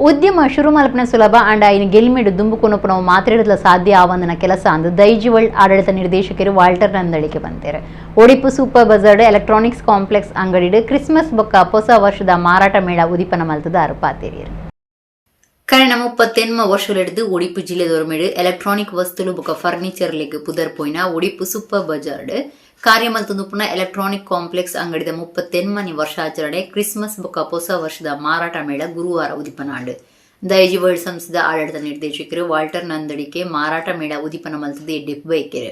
ಉದ್ಯಮ ಶುರು ಮಲ್ಪನ ಸುಲಭ ಅಂಡ್ ಐನ ಗೆಲ್ಮೆಡು ದುಂಬುಕೊನೊಪ್ಪು ನಾವು ಮಾತಾಡಲು ಸಾಧ್ಯ ಆವಂದನ ಕೆಲಸ ಅಂದು ದೈಜಿವಳ್ ಆಡಳಿತ ನಿರ್ದೇಶಕರು Walter Nandalike ಬಂತಾರೆ. Odipu super ಬಜಾರ್ಡ್ electronics complex ಅಂಗಡಿಡು Christmas ಬೊಕ್ಕ ಹೊಸ ವರ್ಷದ ಮಾರಾಟ ಮೇಳ ಉದಿಪನ ಮಲ್ತದಾರು ಪಾತೇರಿಯರು. ಕಳೆದ 38 ವರ್ಷಗಳಿದ್ದು ಒಡಿಪು ಜಿಲ್ಲೆದೊರಮೇಡು ಎಲೆಕ್ಟ್ರಾನಿಕ್ ವಸ್ತುಲು ಬೊಕ್ಕ ಫರ್ನಿಚರ್ ಲೆಗ್ ಪುದರ್ ಪೋಯಿನ ಒಡಿಪು ಸೂಪರ್ ಬಜಾರ್ಡ್ ಕಾರ್ಯಮಲ್ತುನುಪುನ ಎಲೆಕ್ಟ್ರಾನಿಕ್ ಕಾಂಪ್ಲೆಕ್ಸ್ ಅಂಗಡಿದ 38ನೇ ವರ್ಷಾಚರಣೆ ಕ್ರಿಸ್ಮಸ್ ಬೊಕ್ಕ ಹೊಸ ವರ್ಷದ ಮಾರಾಟ ಮೇಳ ಗುರುವಾರ ಉದಿಪನಾಂಡು. ದೈಜಿ ವರ್ಲ್ಡ್ ಸಂಸ್ಥೆದ ಆಡಳಿತ ನಿರ್ದೇಶಕರು ವಾಲ್ಟರ್ ನಂದಳಿಕೆ ಮಾರಾಟ ಮೇಳ ಉದಿಪನ ಮಲ್ತದೆ ಎಡ್ಡೆಪ್ಪು ಬೈಕೆರೆ.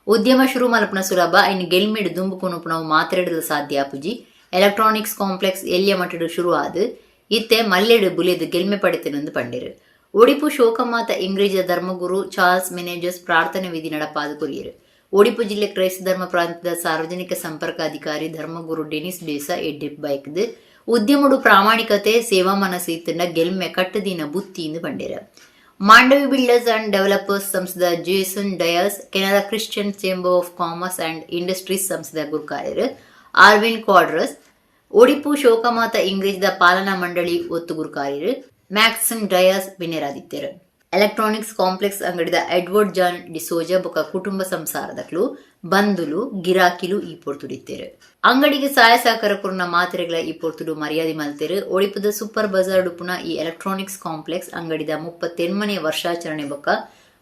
ಉದ್ಯಮ ಶುರು ಮಲ್ಪನ ಸುಲಭ ಐನ್ ಗೆಲ್ಮೆಡು ದುಂಬುಕೊನುಪು ನಾವು ಮಾತಾಡಲು ಸಾಧ್ಯ ಆಪುಜಿ ಎಲೆಕ್ಟ್ರಾನಿಕ್ಸ್ ಕಾಂಪ್ಲೆಕ್ಸ್ ಎಲ್ಲಿಯ ಮಟ್ಟಡು ಶುರು ಆದು ಇತ್ತೆ ಮಲ್ಲೆಡು ಬುಲೆದು ಗೆಲ್ಮೆ ಪಡೆತೆನೆಂದು ಪಂಡಿರು. ಒಡಿಪು ಶೋಕಮಾತ ಇಂಗ್ರೇಜ ಧರ್ಮಗುರು ಚಾರ್ಲ್ಸ್ ಮೆನೇಜರ್ಸ್ ಪ್ರಾರ್ಥನೆ ವಿಧಿ ನಡಪಾದು ಕೊರಿಯರು. ಒಡಿಪು ಜಿಲ್ಲೆ ಕ್ರೈಸ್ತ ಧರ್ಮ ಪ್ರಾಂತ್ಯದ ಸಾರ್ವಜನಿಕ ಸಂಪರ್ಕ ಅಧಿಕಾರಿ ಧರ್ಮಗುರು ಡೆನಿಸ್ ಡೇಸಾ ಎಡ್ಡೆಪ್ ಬೈಕ್ದು ಉದ್ಯಮಡು ಪ್ರಾಮಾಣಿಕತೆ ಸೇವಾ ಮನಸ್ಸಿತ್ತಿನ ಗೆಲ್ಮೆ ಕಟ್ಟದಿನ ಬುತ್ತಿಯಿಂದ ಪಂಡಿರ. ಮಾಂಡವಿ ಬಿಲ್ಡರ್ಸ್ ಅಂಡ್ ಡೆವಲಪರ್ಸ್ ಸಂಸ್ಥೆದ Jason dais, Canada Christian chamber of commerce and industries ಸಂಸ್ಥೆದ ಗುರುಕಾರ್ಯರು ಆರ್ವಿನ್ ಕ್ವಾಡ್ರಸ್, ಒಡಿಪು ಶೋಕಮಾತ ಇಂಗ್ರೇಜ್ದ ಪಾಲನಾ ಮಂಡಳಿ ಒತ್ತು ಗುರುಕಾರ್ಯರು ಮ್ಯಾಕ್ಸಿಮ್ ಡಯಸ್ ವಿನೇರಾದಿತ್ಯರು. ಎಲೆಕ್ಟ್ರಾನಿಕ್ಸ್ ಕಾಂಪ್ಲೆಕ್ಸ್ ಅಂಗಡಿದ ಎಡ್ವರ್ಡ್ ಜಾನ್ ಡಿಸೋಜಾ ಬೊಕ ಕುಟುಂಬ ಸಂಸಾರದಕ್ಲು ಬಂಧುಲು ಗಿರಾಕಿಲು ಈ ಪೊರ್ತುಡಿತ್ತೇರು. ಅಂಗಡಿಗೆ ಸಹಾಯ ಸಹಕಾರ ಕೊರ್ನ ಮಾತ್ರೆಗಳ ಈ ಪೊರ್ತುಡು ಮರ್ಯಾದೆ ಮಲ್ತೇರು. ಒಳಿಪದ ಸೂಪರ್ ಬಜಾರ್ ಡುಪುನ ಈ ಎಲೆಕ್ಟ್ರಾನಿಕ್ಸ್ ಕಾಂಪ್ಲೆಕ್ಸ್ ಅಂಗಡಿದ 38ನೇ ವರ್ಷಾಚರಣೆ ಬೊಕ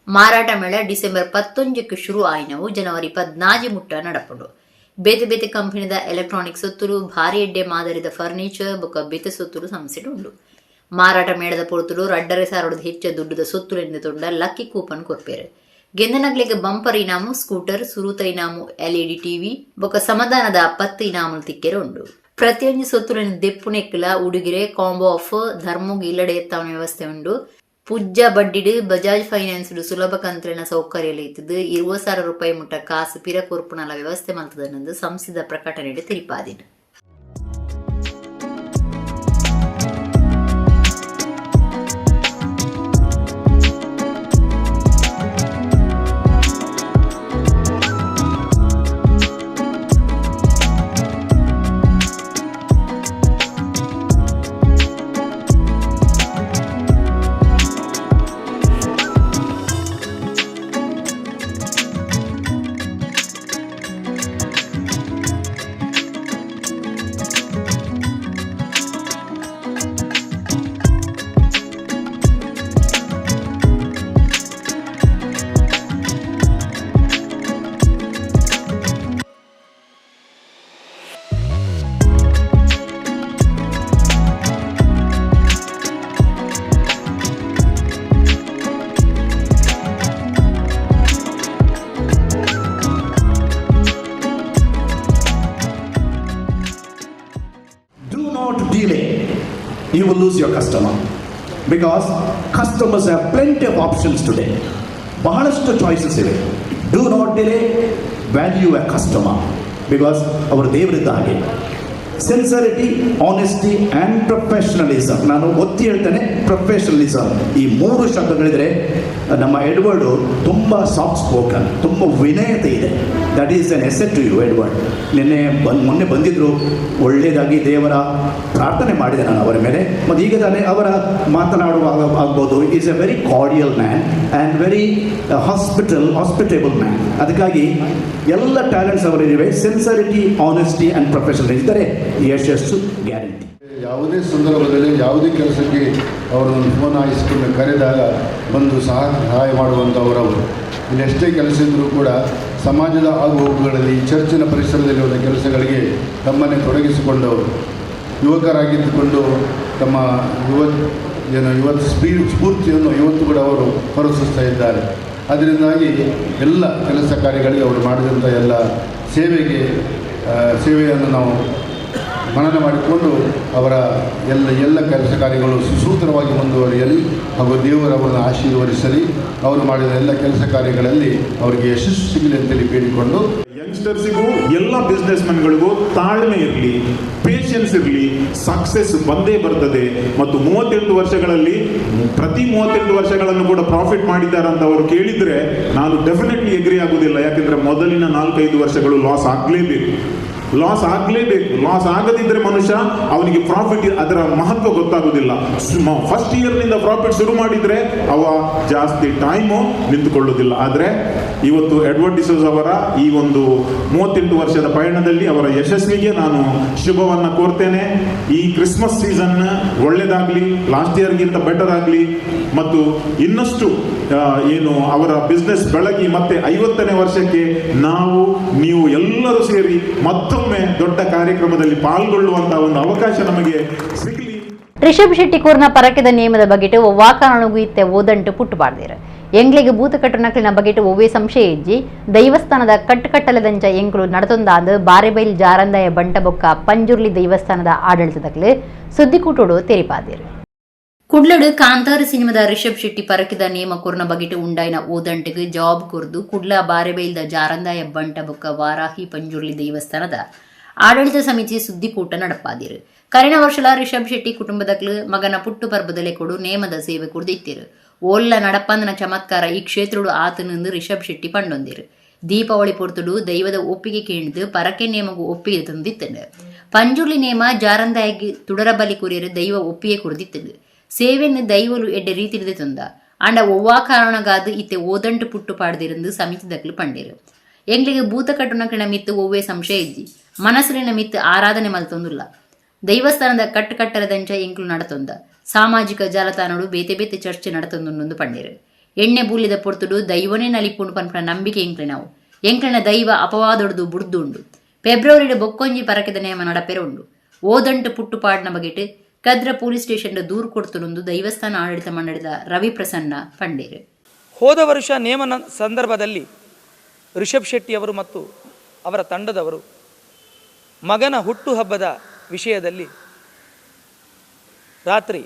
ಮಾರಾಟ ಮೇಳ ಡಿಸೆಂಬರ್ 11ಕ್ಕೆ ಶುರು ಆಯ್ನವು ಜನವರಿ 14 ಮುಟ್ಟ ನಡಪುಂಡು. ಬೇತೆ ಬೇತೆ ಕಂಪನಿದ ಎಲೆಕ್ಟ್ರಾನಿಕ್ ಸೊತ್ತುಲು ಭಾರಿ ಎಡ್ಡೆ ಮಾದರಿದ ಫರ್ನಿಚರ್ ಬೊಕ ಬೇತೆ ಸೊತ್ತುಲು ಸಂಸ್ಥೆ ಉಂಡು. ಮಾರಾಟ ಮೇಳದ ಪೊರ್ತುಲು 2,500 ಹೆಚ್ಚು ದುಡ್ಡುದ ಸೊತ್ತುಲೆಂದು ತೊಂಡ ಲಕ್ಕಿ ಕೂಪನ್ ಕೊರ್ಪೇರು. ಗೆಂದನಗ್ಲಿಗೆ ಬಂಪರ್ ಇನಾಮು, ಸ್ಕೂಟರ್, ಸುರೂತ ಇನಾಮು, LED ಟಿವಿ ಬೊಕ ಸಮಾಧಾನದ 10 ಇನಾಮುಲು ತಿಕ್ಕೆರೆ ಉಂಡು. ಪ್ರತಿಯೊಂದು ಸೊತ್ತುಲೆಂದು ದೆಪ್ಪುನೆಕ್ಕಲ ಉಡುಗಿರೆ ಕಾಂಬೋ ಆಫರ್ ಧರ್ಮೋಗಿ ಇಲ್ಲಡೆ ಎತ್ತವನ ವ್ಯವಸ್ಥೆ ಉಂಡು. ಪುಜ್ಜ ಬಡ್ಡಿಡು ಬಜಾಜ್ ಫೈನಾನ್ಸ್ ಸುಲಭ ಕಂತ್ರಿನ ಸೌಕರ್ಯ ಇತ್ತದು 20,000 ರೂಪಾಯಿ ಮುಟ್ಟ ಕಾಸು ಪಿರ ಕೊರ್ಪುನಲ ವ್ಯವಸ್ಥೆ ಮಲ್ತದನೆಂದು ಸಂಸ್ಥೆದ ಪ್ರಕಟಣೆಡೆ ತಿರಿಪಾದಿನ. You will lose your customer because customers have plenty of options today. ಬಹಳಷ್ಟು ಚಾಯ್ಸಸ್ ಇವೆ. Do not delay, value a customer because ಅವರ ದೇವರಿದ್ದ ಹಾಗೆ. ಸಿನ್ಸರಿಟಿ, ಆನೆಸ್ಟಿ ಆ್ಯಂಡ್ ಪ್ರೊಫೆಷನಲಿಸಮ್. ನಾನು ಒತ್ತಿ ಹೇಳ್ತೇನೆ, ಪ್ರೊಫೆಷನಲಿಸಮ್. ಈ 3 ಶಬ್ದಗಳಿದ್ರೆ ನಮ್ಮ ಎಡ್ವರ್ಡು ತುಂಬ ಸಾಫ್ಟ್ ಸ್ಪೋಕನ್, ತುಂಬ ವಿನಯತೆ ಇದೆ. That is an asset to you Edward. ಮೊನ್ನೆ ಬಂದಿದ್ದರು, ಒಳ್ಳೆಯದಾಗಿ ದೇವರ ಪ್ರಾರ್ಥನೆ ಮಾಡಿದೆ ನಾನು ಅವರ ಮೇಲೆ. ಮತ್ತು ಈಗ ತಾನೇ ಅವರ ಮಾತನಾಡುವಾಗ ಆಗ್ಬೋದು. Is A very cordial man and very hospitable man. ಅದಕ್ಕಾಗಿ ಎಲ್ಲ ಟ್ಯಾಲೆಂಟ್ಸ್ ಅವರಿವೆ. ಸಿನ್ಸರಿಟಿ, ಆನೆಸ್ಟಿ ಆ್ಯಂಡ್ ಪ್ರೊಫೆಷನಲ್ ಇದ್ದರೆ ಯಶಸ್ಸು ಗ್ಯಾರಂಟಿ. ಯಾವುದೇ ಸಂದರ್ಭದಲ್ಲಿ ಯಾವುದೇ ಕೆಲಸಕ್ಕೆ ಅವರನ್ನು ಫೋನ್ ಹಾಯಿಸಿಕೊಂಡು ಕರೆದಾಗ ಬಂದು ಸಹಾಯ ಮಾಡುವಂಥವರವರು. ಇಲ್ಲಿ ಎಷ್ಟೇ ಕೆಲಸ ಇದ್ದರೂ ಕೂಡ ಸಮಾಜದ ಆಗುಹೋಗುಗಳಲ್ಲಿ, ಚರ್ಚಿನ ಪರಿಸರದಲ್ಲಿರುವ ಕೆಲಸಗಳಿಗೆ ತಮ್ಮನ್ನೇ ತೊಡಗಿಸಿಕೊಂಡವರು. ಯುವಕರಾಗಿದ್ದುಕೊಂಡು ತಮ್ಮ ಇವತ್ತು ಸ್ಫೂರ್ತಿಯನ್ನು ಇವತ್ತು ಕೂಡ ಅವರು ಹೊರಸೂಸ್ತಾ ಇದ್ದಾರೆ. ಅದರಿಂದಾಗಿ ಎಲ್ಲ ಕೆಲಸ ಕಾರ್ಯಗಳಿಗೆ ಅವರು ಮಾಡಿದಂಥ ಎಲ್ಲ ಸೇವೆಯನ್ನು ನಾವು ಮನನ ಮಾಡಿಕೊಂಡು ಅವರ ಎಲ್ಲ ಕೆಲಸ ಕಾರ್ಯಗಳು ಸುಸೂತ್ರವಾಗಿ ಮುಂದುವರಿಯಲಿ ಹಾಗೂ ದೇವರವರನ್ನು ಆಶೀರ್ವದಿಸಲಿ. ಅವರು ಮಾಡಿದ ಎಲ್ಲ ಕೆಲಸ ಕಾರ್ಯಗಳಲ್ಲಿ ಅವರಿಗೆ ಯಶಸ್ಸು ಸಿಗಲಿ ಅಂತೇಳಿ ಬೇಡಿಕೊಂಡು, ಯಂಗ್ಸ್ಟರ್ಸಿಗೂ ಎಲ್ಲ ಬಿಸ್ನೆಸ್ ಮ್ಯಾನ್ಗಳಿಗೂ ತಾಳ್ಮೆ ಇರಲಿ, ಪೇಷನ್ಸ್ ಇರಲಿ, ಸಕ್ಸಸ್ ಬಂದೇ ಬರ್ತದೆ. ಮತ್ತು 38 ವರ್ಷಗಳಲ್ಲಿ ಪ್ರತಿ 38 ವರ್ಷಗಳನ್ನು ಕೂಡ ಪ್ರಾಫಿಟ್ ಮಾಡಿದ್ದಾರೆ ಅಂತ ಅವರು ಕೇಳಿದರೆ ನಾನು ಡೆಫಿನೆಟ್ಲಿ ಎಗ್ರಿ ಆಗೋದಿಲ್ಲ. ಯಾಕೆಂದರೆ ಮೊದಲಿನ 4-5 ವರ್ಷಗಳು ಲಾಸ್ ಆಗಲೇಬೇಕು. ಲಾಸ್ ಆಗದಿದ್ದರೆ ಮನುಷ್ಯ ಅವನಿಗೆ ಪ್ರಾಫಿಟ್ ಅದರ ಮಹತ್ವ ಗೊತ್ತಾಗೋದಿಲ್ಲ. ಫಸ್ಟ್ ಇಯರ್ನಿಂದ ಪ್ರಾಫಿಟ್ ಶುರು ಮಾಡಿದರೆ ಅವ ಜಾಸ್ತಿ ಟೈಮು ನಿಂತುಕೊಳ್ಳೋದಿಲ್ಲ. ಆದರೆ ಇವತ್ತು ಎಡ್ವರ್ಡ್ ಡಿಸೋಜಾ ಅವರ ಈ ಒಂದು 38 ವರ್ಷದ ಪಯಣದಲ್ಲಿ ಅವರ ಯಶಸ್ವಿಗೆ ನಾನು ಶುಭವನ್ನು ಕೋರ್ತೇನೆ. ಈ ಕ್ರಿಸ್ಮಸ್ ಸೀಸನ್ ಒಳ್ಳೆಯದಾಗಲಿ, ಲಾಸ್ಟ್ ಇಯರ್ಗಿಂತ ಬೆಟರ್ ಆಗಲಿ, ಮತ್ತು ಇನ್ನಷ್ಟು ಏನು ಅವರ ಬಿಸ್ನೆಸ್ ಬೆಳಗಿ ಮತ್ತೆ 50ನೇ ವರ್ಷಕ್ಕೆ ನೀವು ಎಲ್ಲರೂ ಸೇರಿ ಮತ್ತೊಮ್ಮೆ ದೊಡ್ಡ ಕಾರ್ಯಕ್ರಮದಲ್ಲಿ ಪಾಲ್ಗೊಳ್ಳುವಂತಹ ಒಂದು ಅವಕಾಶ ನಮಗೆ ಸಿಗಲಿ. ರಿಷಬ್ ಶೆಟ್ಟಿ ಕೋರ್ನ ಪರಕೆದ ನಿಯಮದ ಬಗೆಟ್ ವಾಕಾನಣಗು ಇತ್ತೆ ಓದಂಟು ಪುಟ್ಟುಬಾರ್ದಿರು. ಎಂಗ್ಲಿಗೆ ಬೂತಕಟ್ಟು ನಕಲಿನ ಬಗೆಟ್ ಒವ್ವೇ ಸಂಶಯ ಇಜ್ಜಿ ದೈವಸ್ಥಾನದ ಕಟ್ಟುಕಟ್ಟಲೆದಂಚ ಎಂಕ್ಲು ನಡತೊಂದಾದ ಬಾರೆಬೈಲ್ ಜಾರಂದಾಯ ಬಂಟ ಬೊಕ್ಕ ಪಂಜುರ್ಲಿ ದೈವಸ್ಥಾನದ ಆಡಳಿತದಕ್ಲೆ ಸುದ್ದಿಕೂಟೋಡು ತೆರಿಪಾದಿರು. ಕುಡ್ಲಡು ಕಾಂತಾರ ಸಿನಿಮಾದ ರಿಷಬ್ ಶೆಟ್ಟಿ ಪರಕಿದ ನೇಮ ಕೊರ್ನ ಬಗೆಟ್ ಉಂಡಾಯಿನ ಓದಂಟಿಗೆ ಜಾಬ್ ಕೊರ್ದು ಕುಡ್ಲ ಬಾರೆಬೈಲ್ದ ಜಾರಂದಾಯ ಬಂಟ ಬೊಕ್ಕ ವಾರಾಹಿ ಪಂಜುರ್ಲಿ ದೇವಸ್ಥಾನದ ಆಡಳಿತ ಸಮಿತಿ ಸುದ್ದಿಕೂಟ ನಡಪಾದಿರು. ಕರೆನ ವರ್ಷಲ ರಿಷಬ್ ಶೆಟ್ಟಿ ಕುಟುಂಬದಕ್ಲು ಮಗನ ಪುಟ್ಟು ಪರ್ಬದಲೆ ಕೊಡು ನೇಮದ ಸೇವೆ ಕುಡ್ದಿತ್ತಿರು. ಓಲ್ಲ ನಡಪಂದನ ಚಮತ್ಕಾರ ಈ ಕ್ಷೇತ್ರಡು ಆತನಿಂದು ರಿಷಬ್ ಶೆಟ್ಟಿ ಪಂಡೊಂದಿರು. ದೀಪಾವಳಿ ಪೊರ್ತುಡು ದೈವದ ಒಪ್ಪಿಗೆ ಕೇಳಿದು ಪರಕೆ ನೇಮಗೂ ಒಪ್ಪಿಗೆ ತಂದಿತ್ತಂಡು. ಪಂಜುರ್ಲಿ ನೇಮ ಜಾರಂದಾಯಗಿ ತುಡರ ಬಲಿ ಕುರಿಯರು ದೈವ ಒಪ್ಪಿಗೆ ಕುಡ್ದಿತ್ತಂಡು. ಸೇವೆಯನ್ನು ದೈವಲು ಎಡ್ಡೆ ರೀತಿಲಿದೆ ತಂದ. ಆಂಡ ಒವ್ವಾ ಕಾರಣಗಾದು ಇತ್ತೆ ಓದಂಟು ಪುಟ್ಟು ಪಾಡ್ದಿರಂದು ಸಮಿತಿದಕ್ಲು ಪಂಡೇರು. ಎಂಗ್ಲಿಗೆ ಭೂತ ಕಟ್ಟುನಕ್ಲಿನ ಮಿತ್ತು ಒವ್ವೇ ಸಂಶಯ ಇಜ್ಜಿ ಮನಸ್ಸಿನ ಮಿತ್ತು ಆರಾಧನೆ ಮಲ್ತೊಂದುಲ್ಲ. ದೈವಸ್ಥಾನದ ಕಟ್ಟಕಟ್ಟರದಂಚ ಎಂಕ್ಲು ನಡತೊಂದ ಸಾಮಾಜಿಕ ಜಾಲತಾಣಗಳು ಬೇತೆ ಬೇತೆ ಚರ್ಚೆ ನಡತೊಂದು ಪಂಡೇರು. ಎಣ್ಣೆ ಬೂಲಿದ ಪೊರ್ತುಡು ದೈವನೇ ನಲಿಪುಂಡು ಪನ್ಪನ ನಂಬಿಕೆ ಎಂಕ್ಲಿನವು. ಎಂಕ್ಲಿನ ದೈವ ಅಪವಾದೊಡ್ದು ಬುಡ್ದುಂಡು. ಫೆಬ್ರವರಿಡ್ ಬೊಕ್ಕೊಂಜಿ ಪರಕೆದ ನೇಮ ನಡಪೆರೆ ಉಂಡು. ಓದಂಟು ಪುಟ್ಟುಪಾಡಿನ ಬಗೆಟ್ ಕದ್ರ ಪೊಲೀಸ್ ಸ್ಟೇಷನ್ ದೂರು ಕೊಡ್ತುಂದು ದೈವಸ್ಥಾನ ಆಡಳಿತ ಮಂಡಳಿದ ರವಿ ಪ್ರಸನ್ನ ಪಂಡೇರು. ಹೋದ ವರ್ಷ ನೇಮನ ಸಂದರ್ಭದಲ್ಲಿ ರಿಷಬ್ ಶೆಟ್ಟಿಯವರು ಮತ್ತು ಅವರ ತಂಡದವರು ಮಗನ ಹುಟ್ಟುಹಬ್ಬದ ವಿಷಯದಲ್ಲಿ ರಾತ್ರಿ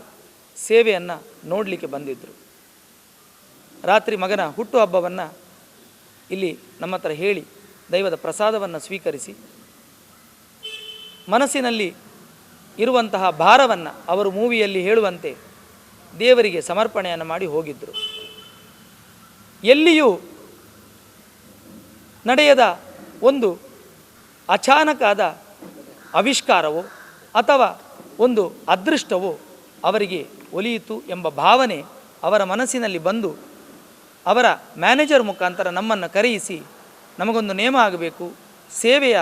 ಸೇವೆಯನ್ನು ನೋಡಲಿಕ್ಕೆ ಬಂದಿದ್ದರು. ರಾತ್ರಿ ಮಗನ ಹುಟ್ಟುಹಬ್ಬವನ್ನು ಇಲ್ಲಿ ನಮ್ಮ ಹತ್ರ ಹೇಳಿ ದೈವದ ಪ್ರಸಾದವನ್ನು ಸ್ವೀಕರಿಸಿ ಮನಸ್ಸಿನಲ್ಲಿ ಇರುವಂತಹ ಭಾರವನ್ನು ಅವರು ಮೂವಿಯಲ್ಲಿ ಹೇಳುವಂತೆ ದೇವರಿಗೆ ಸಮರ್ಪಣೆಯನ್ನು ಮಾಡಿ ಹೋಗಿದ್ದರು. ಎಲ್ಲಿಯೂ ನಡೆಯದ ಒಂದು ಅಚಾನಕಾದ ಆವಿಷ್ಕಾರವೋ ಅಥವಾ ಒಂದು ಅದೃಷ್ಟವೋ ಅವರಿಗೆ ಒಲಿಯಿತು ಎಂಬ ಭಾವನೆ ಅವರ ಮನಸ್ಸಿನಲ್ಲಿ ಬಂದು ಅವರ ಮ್ಯಾನೇಜರ್ ಮುಖಾಂತರ ನಮ್ಮನ್ನು ಕರೆಯಿಸಿ ನಮಗೊಂದು ನೇಮ ಆಗಬೇಕು, ಸೇವೆಯ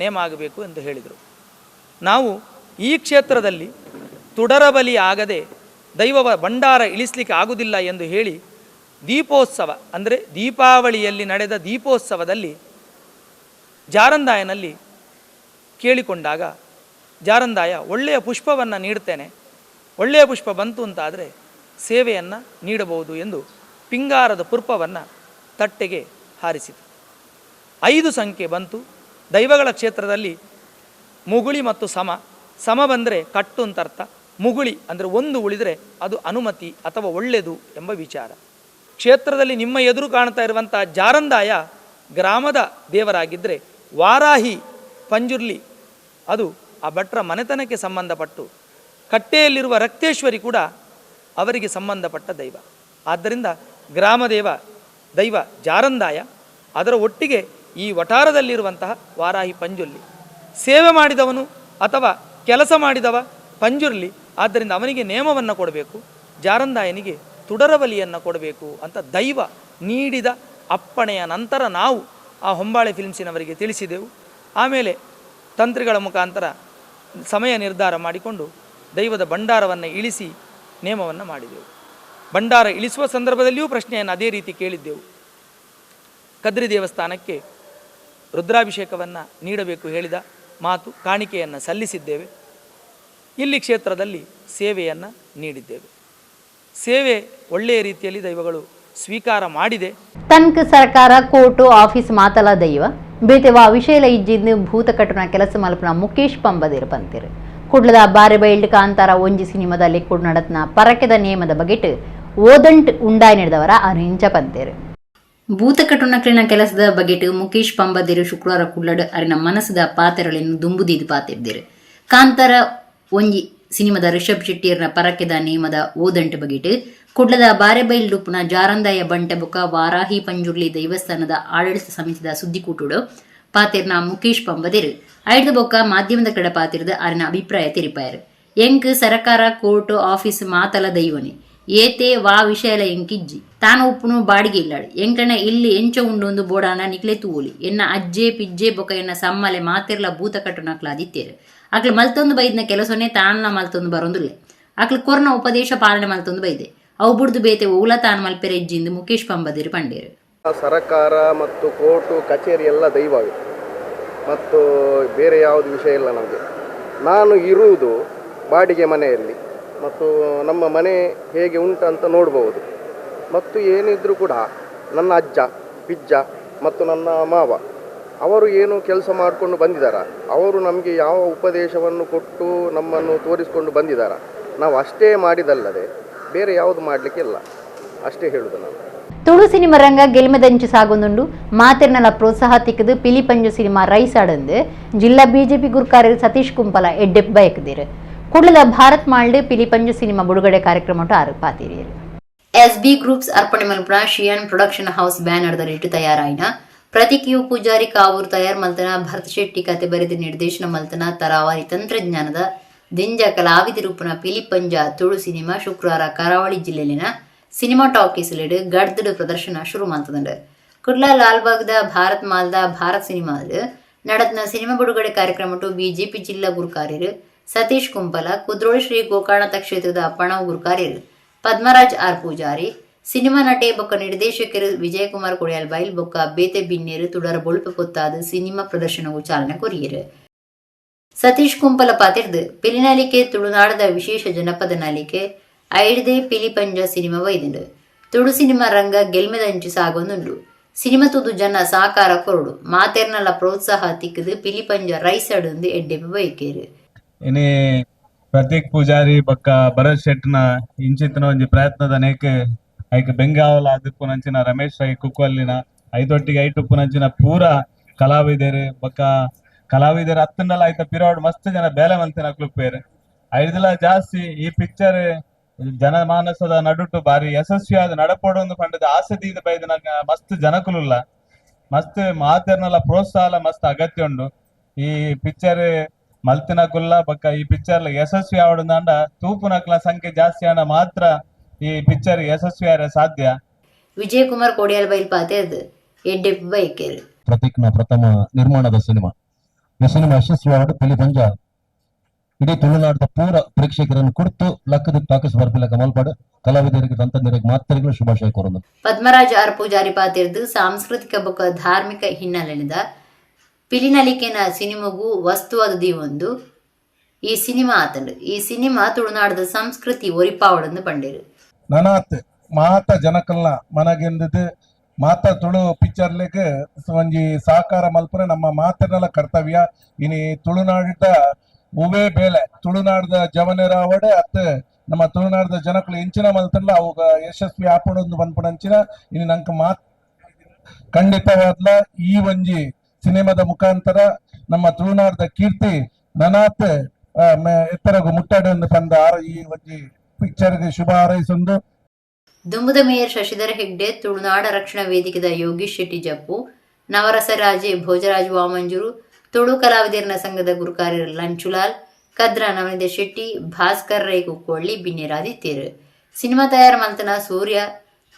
ನೇಮ ಆಗಬೇಕು ಎಂದು ಹೇಳಿದರು. ನಾವು ಈ ಕ್ಷೇತ್ರದಲ್ಲಿ ತುಡರಬಲಿ ಆಗದೆ ದೈವವ ಭಂಡಾರ ಇಳಿಸಲಿಕ್ಕೆ ಆಗುವುದಿಲ್ಲ ಎಂದು ಹೇಳಿ ದೀಪೋತ್ಸವ ಅಂದರೆ ದೀಪಾವಳಿಯಲ್ಲಿ ನಡೆದ ದೀಪೋತ್ಸವದಲ್ಲಿ ಜಾರಂದಾಯನಲ್ಲಿ ಕೇಳಿಕೊಂಡಾಗ ಜಾರಂದಾಯ ಒಳ್ಳೆಯ ಪುಷ್ಪವನ್ನು ನೀಡ್ತೇನೆ, ಒಳ್ಳೆಯ ಪುಷ್ಪ ಬಂತು ಅಂತಾದರೆ ಸೇವೆಯನ್ನು ನೀಡಬಹುದು ಎಂದು ಪಿಂಗಾರದ ಪುಷ್ಪವನ್ನು ತಟ್ಟೆಗೆ ಹಾರಿಸಿತು. 5 ಸಂಖ್ಯೆ ಬಂತು. ದೈವಗಳ ಕ್ಷೇತ್ರದಲ್ಲಿ ಮುಗುಳಿ ಮತ್ತು ಸಮ ಬಂದರೆ ಕಟ್ಟು ಅಂತ ಅರ್ಥ. ಮುಗುಳಿ ಅಂದರೆ ಒಂದು ಉಳಿದರೆ ಅದು ಅನುಮತಿ ಅಥವಾ ಒಳ್ಳೆಯದು ಎಂಬ ವಿಚಾರ. ಕ್ಷೇತ್ರದಲ್ಲಿ ನಿಮ್ಮ ಎದುರು ಕಾಣ್ತಾ ಇರುವಂಥ ಜಾರಂದಾಯ ಗ್ರಾಮದ ದೇವರಾಗಿದ್ದರೆ ವಾರಾಹಿ ಪಂಜುರ್ಲಿ ಅದು ಆ ಭಟ್ರ ಮನೆತನಕ್ಕೆ ಸಂಬಂಧಪಟ್ಟು, ಕಟ್ಟೆಯಲ್ಲಿರುವ ರಕ್ತೇಶ್ವರಿ ಕೂಡ ಅವರಿಗೆ ಸಂಬಂಧಪಟ್ಟ ದೈವ. ಆದ್ದರಿಂದ ಗ್ರಾಮದೇವ ದೈವ ಜಾರಂದಾಯ, ಅದರ ಒಟ್ಟಿಗೆ ಈ ವಠಾರದಲ್ಲಿರುವಂತಹ ವಾರಾಹಿ ಪಂಜುರ್ಲಿ. ಸೇವೆ ಮಾಡಿದವನು ಅಥವಾ ಕೆಲಸ ಮಾಡಿದವ ಪಂಜುರ್ಲಿ, ಆದ್ದರಿಂದ ಅವನಿಗೆ ನೇಮವನ್ನು ಕೊಡಬೇಕು, ಜಾರಂದಾಯನಿಗೆ ತುಡರಬಲಿಯನ್ನು ಕೊಡಬೇಕು ಅಂತ ದೈವ ನೀಡಿದ ಅಪ್ಪಣೆಯ ನಂತರ ನಾವು ಆ ಹೊಂಬಾಳೆ ಫಿಲ್ಮ್ಸಿನವರಿಗೆ ತಿಳಿಸಿದೆವು. ಆಮೇಲೆ ತಂತ್ರಿಗಳ ಮುಖಾಂತರ ಸಮಯ ನಿರ್ಧಾರ ಮಾಡಿಕೊಂಡು ದೈವದ ಭಂಡಾರವನ್ನು ಇಳಿಸಿ ನೇಮವನ್ನು ಮಾಡಿದೆವು. ಭಂಡಾರ ಇಳಿಸುವ ಸಂದರ್ಭದಲ್ಲಿಯೂ ಪ್ರಶ್ನೆಯನ್ನು ಅದೇ ರೀತಿ ಕೇಳಿದ್ದೆವು. ಕದ್ರಿ ದೇವಸ್ಥಾನಕ್ಕೆ ರುದ್ರಾಭಿಷೇಕವನ್ನು ನೀಡಬೇಕು ಹೇಳಿದ ಮಾತು, ಕಾಣಿಕೆಯನ್ನು ಸಲ್ಲಿಸಿದ್ದೇವೆ. ಇಲ್ಲಿ ಕ್ಷೇತ್ರದಲ್ಲಿ ಸೇವೆಯನ್ನು ನೀಡಿದ್ದೇವೆ. ಸೇವೆ ಒಳ್ಳೆಯ ರೀತಿಯಲ್ಲಿ ದೈವಗಳು ಸ್ವೀಕಾರ ಮಾಡಿದೆ. ತನಕ ಸರ್ಕಾರ ಕೋರ್ಟು ಆಫೀಸ್ ಮಾತಲ ದೈವ ಬೇತೆವಾ ವಿಷಯಲ ಇಜ್ಜಿಂದು ಭೂತ ಕಟ್ಟುನ ಕೆಲಸ ಮಲ್ಪನ ಮುಖೇಶ್ ಪಂಬದಿರು ಪಂತಿರು ಕುಡ್ಲದ ಬಾರೆ ಬೈಲ್ಡ್ ಕಾಂತಾರ ಒಂಜಿ ಸಿನಿಮಾದಲ್ಲಿ ಕೂಡ ನಡತ್ನ ಪರಕೆದ ನೇಮದ ಬಗೆಟ್ ಓದಂಟ್ ಉಂಡಾಯ್ ನಡೆದವರ ಅರಿಂಚ ಪಂತೇರು. ಭೂತ ಕಟ್ಟುನಕ್ಲಿನ ಕೆಲಸದ ಬಗೆಟ್ ಮುಖೇಶ್ ಪಂಬದಿರು ಶುಕ್ರವಾರ ಕುಳ್ಳಡ್ ಅರಿನ ಮನಸ್ಸದ ಪಾತೆರಳನ್ನು ದುಂಬುದೀದು ಪಾತಿರ್ದಿರು. ಕಾಂತಾರ ಒಂಜಿ ಸಿನಿಮಾದ ರಿಷಬ್ ಶೆಟ್ಟಿಯರ್ನ ಪರಕೆದ ನೇಮದ ಓದಂಟ್ ಬಗೆಟ್ ಕುಡ್ಲದ ಬಾರೆಬೈಲ್ ಡುಪ್ನ ಜಾರಂದಾಯ ಬಂಟೆ ಬೊಕ ವಾರಾಹಿ ಪಂಜುರ್ಲಿ ದೈವಸ್ಥಾನದ ಆಡಳಿತ ಸಮಿತಿದ ಸುದ್ದಿಕೂಟುಡು ಪಾತಿರ್ನ ಮುಖೇಶ್ ಪಂಬದಿರು ಐಡ್ದ ಬೊಕ್ಕ ಮಾಧ್ಯಮದ ಕಡೆ ಪಾತಿರ್ದ ಅರಿನ ಅಭಿಪ್ರಾಯ ತಿರಿಪಾಯರು. ಎಂಕ್ ಸರಕಾರ ಕೋರ್ಟ್ ಆಫೀಸ್ ಮಾತಲ ದೈವನೆ ಏತೆ ವಾ ವಿಷಯಲ ಎಂಕಿಜ್ಜಿ ತಾನು ಉಪ್ಪುನು ಬಾಡಿಗೆ ಇಲ್ಲಾಡು ಎಂಕಣ ಇಲ್ಲಿ ಎಂಚ ಉಂಡೊಂದು ಬೋಡಾನ ನಿಕ್ಲೆ ತೂಲಿ ಎನ್ನ ಅಜ್ಜೆ ಪಿಜ್ಜೆ ಬೊಕ ಎನ್ನ ಸಮ್ಮಲೆ ಮಾತಿರ್ಲ ಭೂತ ಕಟ್ಟುನಕ್ಲಾದಿತ್ತೇರು. ಅಕ್ಲು ಮಲ್ತೊಂದು ಬೈದ್ನ ಕೆಲಸನೇ ತಾನ್ಲ ಮಲ್ತೊಂದು ಬರೊಂದುಲ್ಲೆ ಅಕ್ಲು ಕೊರ್ನ ಉಪದೇಶ ಪಾಲನೆ ಮಲ್ತೊಂದು ಬೈದೆ ಅವು ಬುಡ್ದು ಬೇತೆ ಓಲ ತಾನು ಮಲ್ಪೆರೆ ಇಜ್ಜಿಂದು ಮುಖೇಶ್ ಪಂಬದಿರು ಪಂಡೇರು. ಸರಕಾರ ಮತ್ತು ಕೋರ್ಟು ಕಚೇರಿ ಎಲ್ಲ ದೈವವೇ ಮತ್ತು ಬೇರೆ ಯಾವುದು ವಿಷಯ ಇಲ್ಲ ನಮಗೆ. ನಾನು ಇರುವುದು ಬಾಡಿಗೆ ಮನೆಯಲ್ಲಿ ಮತ್ತು ನಮ್ಮ ಮನೆ ಹೇಗೆ ಉಂಟಂತ ನೋಡ್ಬೋದು. ಮತ್ತು ಏನಿದ್ರೂ ಕೂಡ ನನ್ನ ಅಜ್ಜ ಪಿಜ್ಜ ಮತ್ತು ನನ್ನ ಮಾವ ಅವರು ಏನು ಕೆಲಸ ಮಾಡಿಕೊಂಡು ಬಂದಿದ್ದಾರೆ, ಅವರು ನಮಗೆ ಯಾವ ಉಪದೇಶವನ್ನು ಕೊಟ್ಟು ನಮ್ಮನ್ನು ತೋರಿಸಿಕೊಂಡು ಬಂದಿದ್ದಾರೆ. ನಾವು ಅಷ್ಟೇ ಮಾಡಿದಲ್ಲದೆ ಬೇರೆ ಯಾವುದು ಮಾಡಲಿಕ್ಕೆ ಇಲ್ಲ, ಅಷ್ಟೇ ಹೇಳುದು ನಾನು. ತುಳು ಸಿನಿಮಾ ರಂಗ ಗೆಲ್ಮೆದಂಚು ಸಾಗೊಂದುಂಡು ಮಾತಿರ್ನಲ ಪ್ರೋತ್ಸಾಹ ತಿಕ್ಕದು ಪಿಲಿಪಂಜು ಸಿನಿಮಾ ರೈಸ್ ಆಡಂದು ಜಿಲ್ಲಾ ಬಿಜೆಪಿ ಗುರ್ಕಾರ್ಯ ಸತೀಶ್ ಕುಂಪಲ ಎಡ್ಡೆಪ್ ಬಯಕದಿರು ಕುಡ್ಲದ ಭಾರತ್ ಮಾಲ್ಡ್ ಪಿಲಿಪಂಜು ಸಿನಿಮಾ ಬಿಡುಗಡೆ ಕಾರ್ಯಕ್ರಮ ಪಾತಿರಿಯರು. ಎಸ್ಬಿ ಗ್ರೂಪ್ಸ್ ಅರ್ಪಣೆ ಮಲ್ಪನ ಶಿಯಾನ್ ಪ್ರೊಡಕ್ಷನ್ ಹೌಸ್ ಬ್ಯಾನರ್ದ ರಿಟ್ಟು ತಯಾರಾಯಿನ ಪ್ರತಿಕ್ಯೂ ಪೂಜಾರಿ ಕಾವೂರು ತಯಾರು ಮಲ್ತನ ಭರತ್ ಶೆಟ್ಟಿ ಕತೆ ಬರೆದು ನಿರ್ದೇಶನ ಮಲ್ತನ ತರಾವರಿ ತಂತ್ರಜ್ಞಾನದ ದೆಂಜ ಕಲಾವಿದ ರೂಪನ ಪಿಲಿಪಂಜ ತುಳು ಸಿನಿಮಾ ಶುಕ್ರವಾರ ಕರಾವಳಿ ಜಿಲ್ಲೆಯಲ್ಲಿನ ಸಿನಿಮಾ ಟಾಕೀಸ್ಲಿಡ್ ಗಡ್ದಡು ಪ್ರದರ್ಶನ ಶುರು ಮಾಡ್ತದಂಡು. ಕುಡ್ಲ ಲಾಲ್ಬಾಗ್ದ ಭಾರತ್ ಮಾಲ್ದ ಭಾರತ್ ಸಿನಿಮಾದ ನಡತ್ನ ಸಿನಿಮಾ ಬಿಡುಗಡೆ ಕಾರ್ಯಕ್ರಮ ಬಿಜೆಪಿ ಜಿಲ್ಲಾ ಗುರುಕಾರ್ಯರು ಸತೀಶ್ ಕುಂಪಲ, ಕುದ್ರೋಳಿ ಶ್ರೀ ಗೋಕರ್ಣತ ಕ್ಷೇತ್ರದ ಪಣವ್ ಗುರುಕಾರ್ಯರು ಪದ್ಮರಾಜ್ ಆರ್ ಪೂಜಾರಿ, ಸಿನಿಮಾ ನಟೆ ಬೊಕ್ಕ ನಿರ್ದೇಶಕರು ವಿಜಯಕುಮಾರ್ ಕೊಡಿಯಾಲ್ ಬೈಲ್ ಬೊಕ್ಕ ಬೇತೆ ಬಿನ್ನೇರು ತುಡರ ಬೊಳುಪು ಪೊತ್ತಾದ ಸಿನಿಮಾ ಪ್ರದರ್ಶನವು ಚಾಲನೆ ಕೊರಿಯರು. ಸತೀಶ್ ಕುಂಪಲ ಪಾತಿರ್ದು ಪಿಲಿನಾಲಿಕೆ ತುಳುನಾಡದ ವಿಶೇಷ ಜನಪದ ನಾಲಿಕೆ ಐಡ್ದೆ ಪಿಲಿ ಪಂಜ ಸಿನಿಮಾ ವೈದಂಡು. ತುಳು ಸಿನಿಮಾ ರಂಗ ಗೆಲ್ಮೆದಂಚು ಸಾಗೊಂದುಂಡು. ಸಿನಿಮಾ ತುದು ಜನ ಸಾಕಾರ ಕೊರಡು ಮಾತೆರ್ನಲ್ಲ ಪ್ರೋತ್ಸಾಹ ತಿಕ್ಕದು ಪಿಲಿ ಪಂಜ ರೈಸ್ ಅಡುಂದು ಎಡ್ಡೆಪು ಬೈಕೇರು. ಇನಿ ಪ್ರತೀಕ್ ಪೂಜಾರಿ ಬೊಕ್ಕ ಭರತ್ ಶೆಟ್ನ ಇಂಚಿತ್ತಿನ ಒಂಜಿ ಪ್ರಯತ್ನದ ನೇಕ್ ಐಕ್ ಬೆಂಗಾವಲ ಆದಿಪ್ಪುನಂಚಿನ ರಮೇಶ್ ರೈ ಕುಕ್ವಲ್ಲಿನ ಐದೊಟ್ಟಿಗೆ ಐಟುಪ್ಪುನಂಚಿನ ಪೂರ ಕಲಾವಿದರು ಬೊಕ್ಕ ಕಲಾವಿದರು ಹತ್ತಂಡಲ ಐತ ಪಿರಿಯಡ್ ಮಸ್ತ್ ಜನ ಬೇಲೆ ಮಲ್ತಿನ ಕ್ಲುಪ್ಪೇರು ಐದಲ ಜಾಸ್ತಿ ಈ ಪಿಕ್ಚರ್ ಜನಮಾನಸದ ನಡುಟು ಬಾರಿ ಯಶಸ್ವಿಯಾದ ನಡಪಡೊಂದು ಪಂಡದ ಆಸೆದೀದ ಬೈದ ಮಸ್ತ್ ಜನಕುಲುಲ್ಲ ಮಸ್ತ್ ಮಾತೆರ್ನಲ ಪ್ರೋತ್ಸಾಹ ಮಸ್ತ್ ಅಗತ್ಯ ಉಂಡು. ಈ ಪಿಕ್ಚರ್ ಮಲ್ತಿನ ಕುಲ್ಲ ಬೊಕ್ಕ ಈ ಪಿಕ್ಚರ್ ಯಶಸ್ವಿ ಆವಡಂದ ತೂಪುನಕ್ಲ ಸಂಖ್ಯೆ ಜಾಸ್ತಿ ಆಡ ಮಾತ್ರ ಈ ಪಿಕ್ಚರ್ ಯಶಸ್ವಿ ಆರ ಸಾಧ್ಯ. ವಿಜಯಕುಮಾರ್ ಕೋಡಿಯಾಲ್ ಬೈಲ್ ಪಾತೆರ್ದು ಎಡ್ಡೆಪು ಬೈಕೇರು. ಪ್ರತೀಕ್ನ ಪ್ರಥಮ ನಿರ್ಮಾಣದ ಸಿನಿಮಾ ಈ ಸಿನಿಮಾ ಯಶಸ್ವಿ ಆವಡು ಪಿಲಿ ಪಂಜ ಇಡೀ ತುಳುನಾಡದ ಪೂರ ಪ್ರೇಕ್ಷಕರನ್ನು ಕುರಿತು ಲಕ್ಕದ ಟಾಕೀಸ್ ಬರ್ಪಿಲಕ ಮಲ್ಪಡು ಕಲಾವಿದರಿಗೆ ತಂತ್ರಜ್ಞರಿಗೆ ಮಾತರಿಗಳು ಶುಭಾಶಯ ಕೋರೋದು. ಪದ್ಮರಾಜ್ ಆರ್ ಪೂಜಾರಿ ಪಾತಿರ್ದು ಸಾಂಸ್ಕೃತಿಕ ಬೊಕ್ಕ ಧಾರ್ಮಿಕ ಹಿನ್ನೆಲೆಯಿಂದ ಪಿಲಿನಲಿಕೆನ ಸಿನಿಮಾಗೂ ವಸ್ತುವಾದ ದೀವೊಂದು ಈ ಸಿನಿಮಾ ಆತಂಡು. ಈ ಸಿನಿಮಾ ತುಳುನಾಡದ ಸಂಸ್ಕೃತಿ ಒರಿಪಾವಡನ್ನು ಪಂಡೇರು. ನನಾತ್ ಮಾತ ಜನಕಲ್ನ ಮನಗೆಂದದು ಮಾತ ತುಳು ಪಿಕ್ಚರ್ಲೆಗ್ ಒಂಜಿ ಸಾಕಾರ ಮಲ್ಪನೆ ನಮ್ಮ ಮಾತನೆಲ್ಲ ಕರ್ತವ್ಯ. ಇನಿ ತುಳುನಾಡಿದ ಉವೇ ಬೇಲೆ ತುಳುನಾಡದ ಜವನೆರಾವಡ ಅತ್ ನಮ್ಮ ತುಳುನಾಡದ ಜನಕಲು ಇಂಚಿನ ಮಲ್ತಲ್ಲ ಅವಾಗ ಯಶಸ್ವಿ ಆಪಣೊಂದು ಬಂದ್ಪಡಂಚಿನ ಇನ್ನು ನಂಗೆ ಮಾತ್ ಖಂಡಿತವಾದ್ಲ ಈ ಒಂಜಿ ಸಿನಿಮಾದ ಮುಖಾಂತರ ನಮ್ಮ ತುಳುನಾಡದ ಕೀರ್ತಿ ನನಾತ್ ಎತ್ತರಗು ಮುಟ್ಟಾಡು ಬಂದ ಈ ಒಂಜಿ ಪಿಕ್ಚರ್ಗೆ ಶುಭ ಹಾರೈಸೊಂದು. ದುಂಬುದ ಮೇಯರ್ ಶಶಿಧರ ಹೆಗ್ಡೆ, ತುಳುನಾಡ ರಕ್ಷಣಾ ವೇದಿಕೆದ ಯೋಗೀಶ್ ಶೆಟ್ಟಿ ಜಪ್ಪು, ನವರಸರಾಜೆ ಭೋಜರಾಜ್ ವಾಮಂಜೂರು, ತುಳು ಕಲಾವಿದರ ಸಂಘದ ಗುರುಕಾರ್ಯರು ಲಂಚುಲಾಲ್, ಕದ್ರ ನವನಿಧ ಶೆಟ್ಟಿ, ಭಾಸ್ಕರ್ ರೈ ಕುಕ್ಕೊಳ್ಳಿ ಬಿನ್ನೇರಾದಿತ್ಯರು. ಸಿನಿಮಾ ತಯಾರು ಮಲ್ತನ ಸೂರ್ಯ,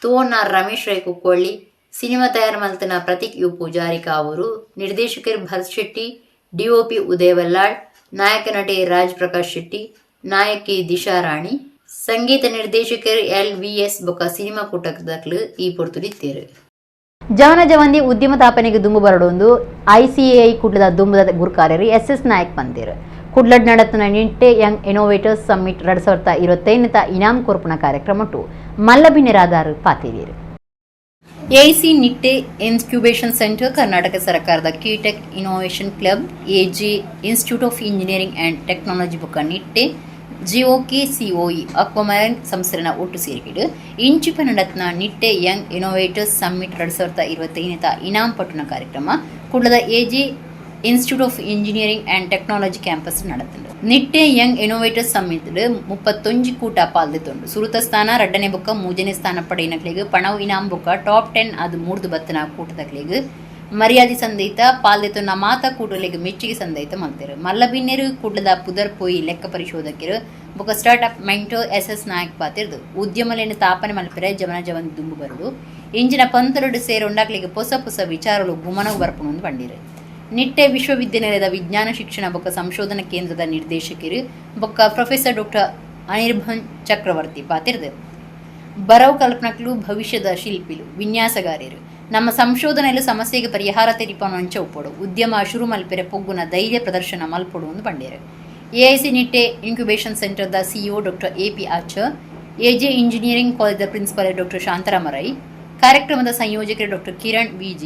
ತೋನ ರಮೇಶ್ ರೈ ಕುಕ್ಕೊಳ್ಳಿ, ಸಿನಿಮಾ ತಯಾರು ಮಲ್ತನ ಪ್ರತೀಕ್ ಯು ಪೂಜಾರಿ ಕಾವೂರು, ನಿರ್ದೇಶಕರು ಭರತ್ ಶೆಟ್ಟಿ, ಡಿಒಪಿ ಉದಯ ವಲ್ಲಾಳ್, ನಾಯಕ ನಟಿ ರಾಜ್ ಪ್ರಕಾಶ್ ಶೆಟ್ಟಿ, ನಾಯಕಿ ದಿಶಾ ರಾಣಿ, ಸಂಗೀತ ನಿರ್ದೇಶಕರು LVS ಬೊಕ್ಕ ಸಿನಿಮಾ ಕೂಟದಕ್ಲು ಈ ಪೊರ್ತುಲಿತ್ತೇರು. ಜವನ ಜವಂದಿ ಉದ್ಯಮ ತಾಪನೆಗೆ ದುಂಬು ಬರಡೊಂದು ICAI ಕುಡ್ಲದ ದುಂಬದ ಗುರುಕಾರ್ಯರು SS ನಾಯಕ್ ಪಂತೇರು. ಕುಡ್ಲಡ್ ನಡತನ ನಿಟ್ಟೆ ಯಂಗ್ ಇನೋವೇಟರ್ಸ್ ಸಮ್ಮಿಟ್ 2025 ಇನಾಮ್ ಕೊರ್ಪುನ ಕಾರ್ಯಕ್ರಮ ಮಲ್ಲಬಿನೆರಾದಾರ್ ಪಾತೇರಿಯರು. AIC Nitte incubation centre Karnataka ಸರ್ಕಾರದ K tech innovation club, AJ institute of engineering and technology ಬೊಕ್ಕ ನಿಟ್ಟೆ GOKCOE ಅಕ್ವಾಮರೈನ್ ಸಂಸ್ಥೆನ ಒಟ್ಟು ಸೇರಿಕಿಡು ಇಂಚಿಪ ನಡತ್ನ ನಿಟ್ಟೆ ಯಂಗ್ ಇನೋವೇಟರ್ಸ್ ಸಮ್ಮಿಟ್ 2025 ಇನಾಮ್ ಪಟ್ಟಣ ಕಾರ್ಯಕ್ರಮ ಕುಡ್ಲದ AJ institute of engineering and technology campus ನಡೆತಂಡು. ನಿಟ್ಟೆ ಯಂಗ್ ಇನೋವೇಟರ್ಸ್ ಸಮ್ಮಿಟ್ 39 ಕೂಟ ಪಾಲ್ದೆತೊಂಡು. ಸುರುತ ಸ್ಥಾನ ರಡ್ಡನೆ ಬೊಕ್ಕ ಮೂಜನೆ ಸ್ಥಾನ ಪಡೆಯನಕ್ಲೆಗ್ ಪಣವ್ ಇನಾಮ್ ಬೊಕ್ಕ ಟಾಪ್ 10 ಅದು ಮೂರ್ದು ಬತ್ತನ ಕೂಟದಕ್ಲೆಗ್ ಮರ್ಯಾದೆ ಸಂದೈತ ಪಾಲ್ದೆತೊನ್ನ ಮಾತ ಕೂಟಲೆಗ್ ಮೆಚ್ಚುಗೆ ಸಂದೈತ ಮಲ್ತೇರು. ಮಲ್ಲಬಿನ್ನೇರು ಕೂಟದ ಪುದರ್ ಪೋಯಿ ಲೆಕ್ಕ ಪರಿಶೋಧಕರು ಬೊಕ್ಕ ಸ್ಟಾರ್ಟ್ಅಪ್ ಮೆಂಟರ್ SS ನಾಯಕ್ ಪಾತಿರ್ದು ಉದ್ಯಮಲೇನು ತಾಪನೆ ಮಲ್ಪರೆ ಜವನ ಜವಂದಿ ದುಂಬು ಬರುಡು ಇಂಜಿನ ಪಂತರಡು ಸೇರೊಂಡಾಕ್ಲೆಗ್ ಹೊಸ ಹೊಸ ವಿಚಾರಗಳು ಗುಮನವು ಬರ್ಪುಣೊಂದು ಬಂದಿರು. ನಿಟ್ಟೆ ವಿಶ್ವವಿದ್ಯಾನಿಲಯದ ವಿಜ್ಞಾನ ಶಿಕ್ಷಣ ಬೊಕ್ಕ ಸಂಶೋಧನಾ ಕೇಂದ್ರದ ನಿರ್ದೇಶಕರು ಬೊಕ್ಕ ಪ್ರೊಫೆಸರ್ ಡಾಕ್ಟರ್ ಅನಿರ್ಬನ್ ಚಕ್ರವರ್ತಿ ಪಾತಿರ್ದು ಬರವು ಕಲ್ಪನಕ್ಲು ಭವಿಷ್ಯದ ಶಿಲ್ಪಿಲು ವಿನ್ಯಾಸಗಾರರು ನಮ್ಮ ಸಂಶೋಧನೆಯಲ್ಲಿ ಸಮಸ್ಯೆಗೆ ಪರಿಹಾರ ತೆರಿಪನು ಅಂಚ ಉಪ್ಪಡು ಉದ್ಯಮ ಶುರು ಮಲ್ಪೆರೆ ಪೊಗ್ಗುನ ಧೈರ್ಯ ಪ್ರದರ್ಶನ ಮಲ್ಪಡು ಎಂದು ಬಂಡೇರು. AIC ನಿಟ್ಟೆ ಇನ್ಕ್ಯುಬೇಷನ್ ಸೆಂಟರ್ದ CEO doctor AP Achar, AJ engineering ಕಾಲೇಜದ ಪ್ರಿನ್ಸಿಪಾಲ್ ಡಾಕ್ಟರ್ ಶಾಂತಾರಾಮ ರೈ, ಕಾರ್ಯಕ್ರಮದ ಸಂಯೋಜಕರು ಡಾಕ್ಟರ್ ಕಿರಣ್ VG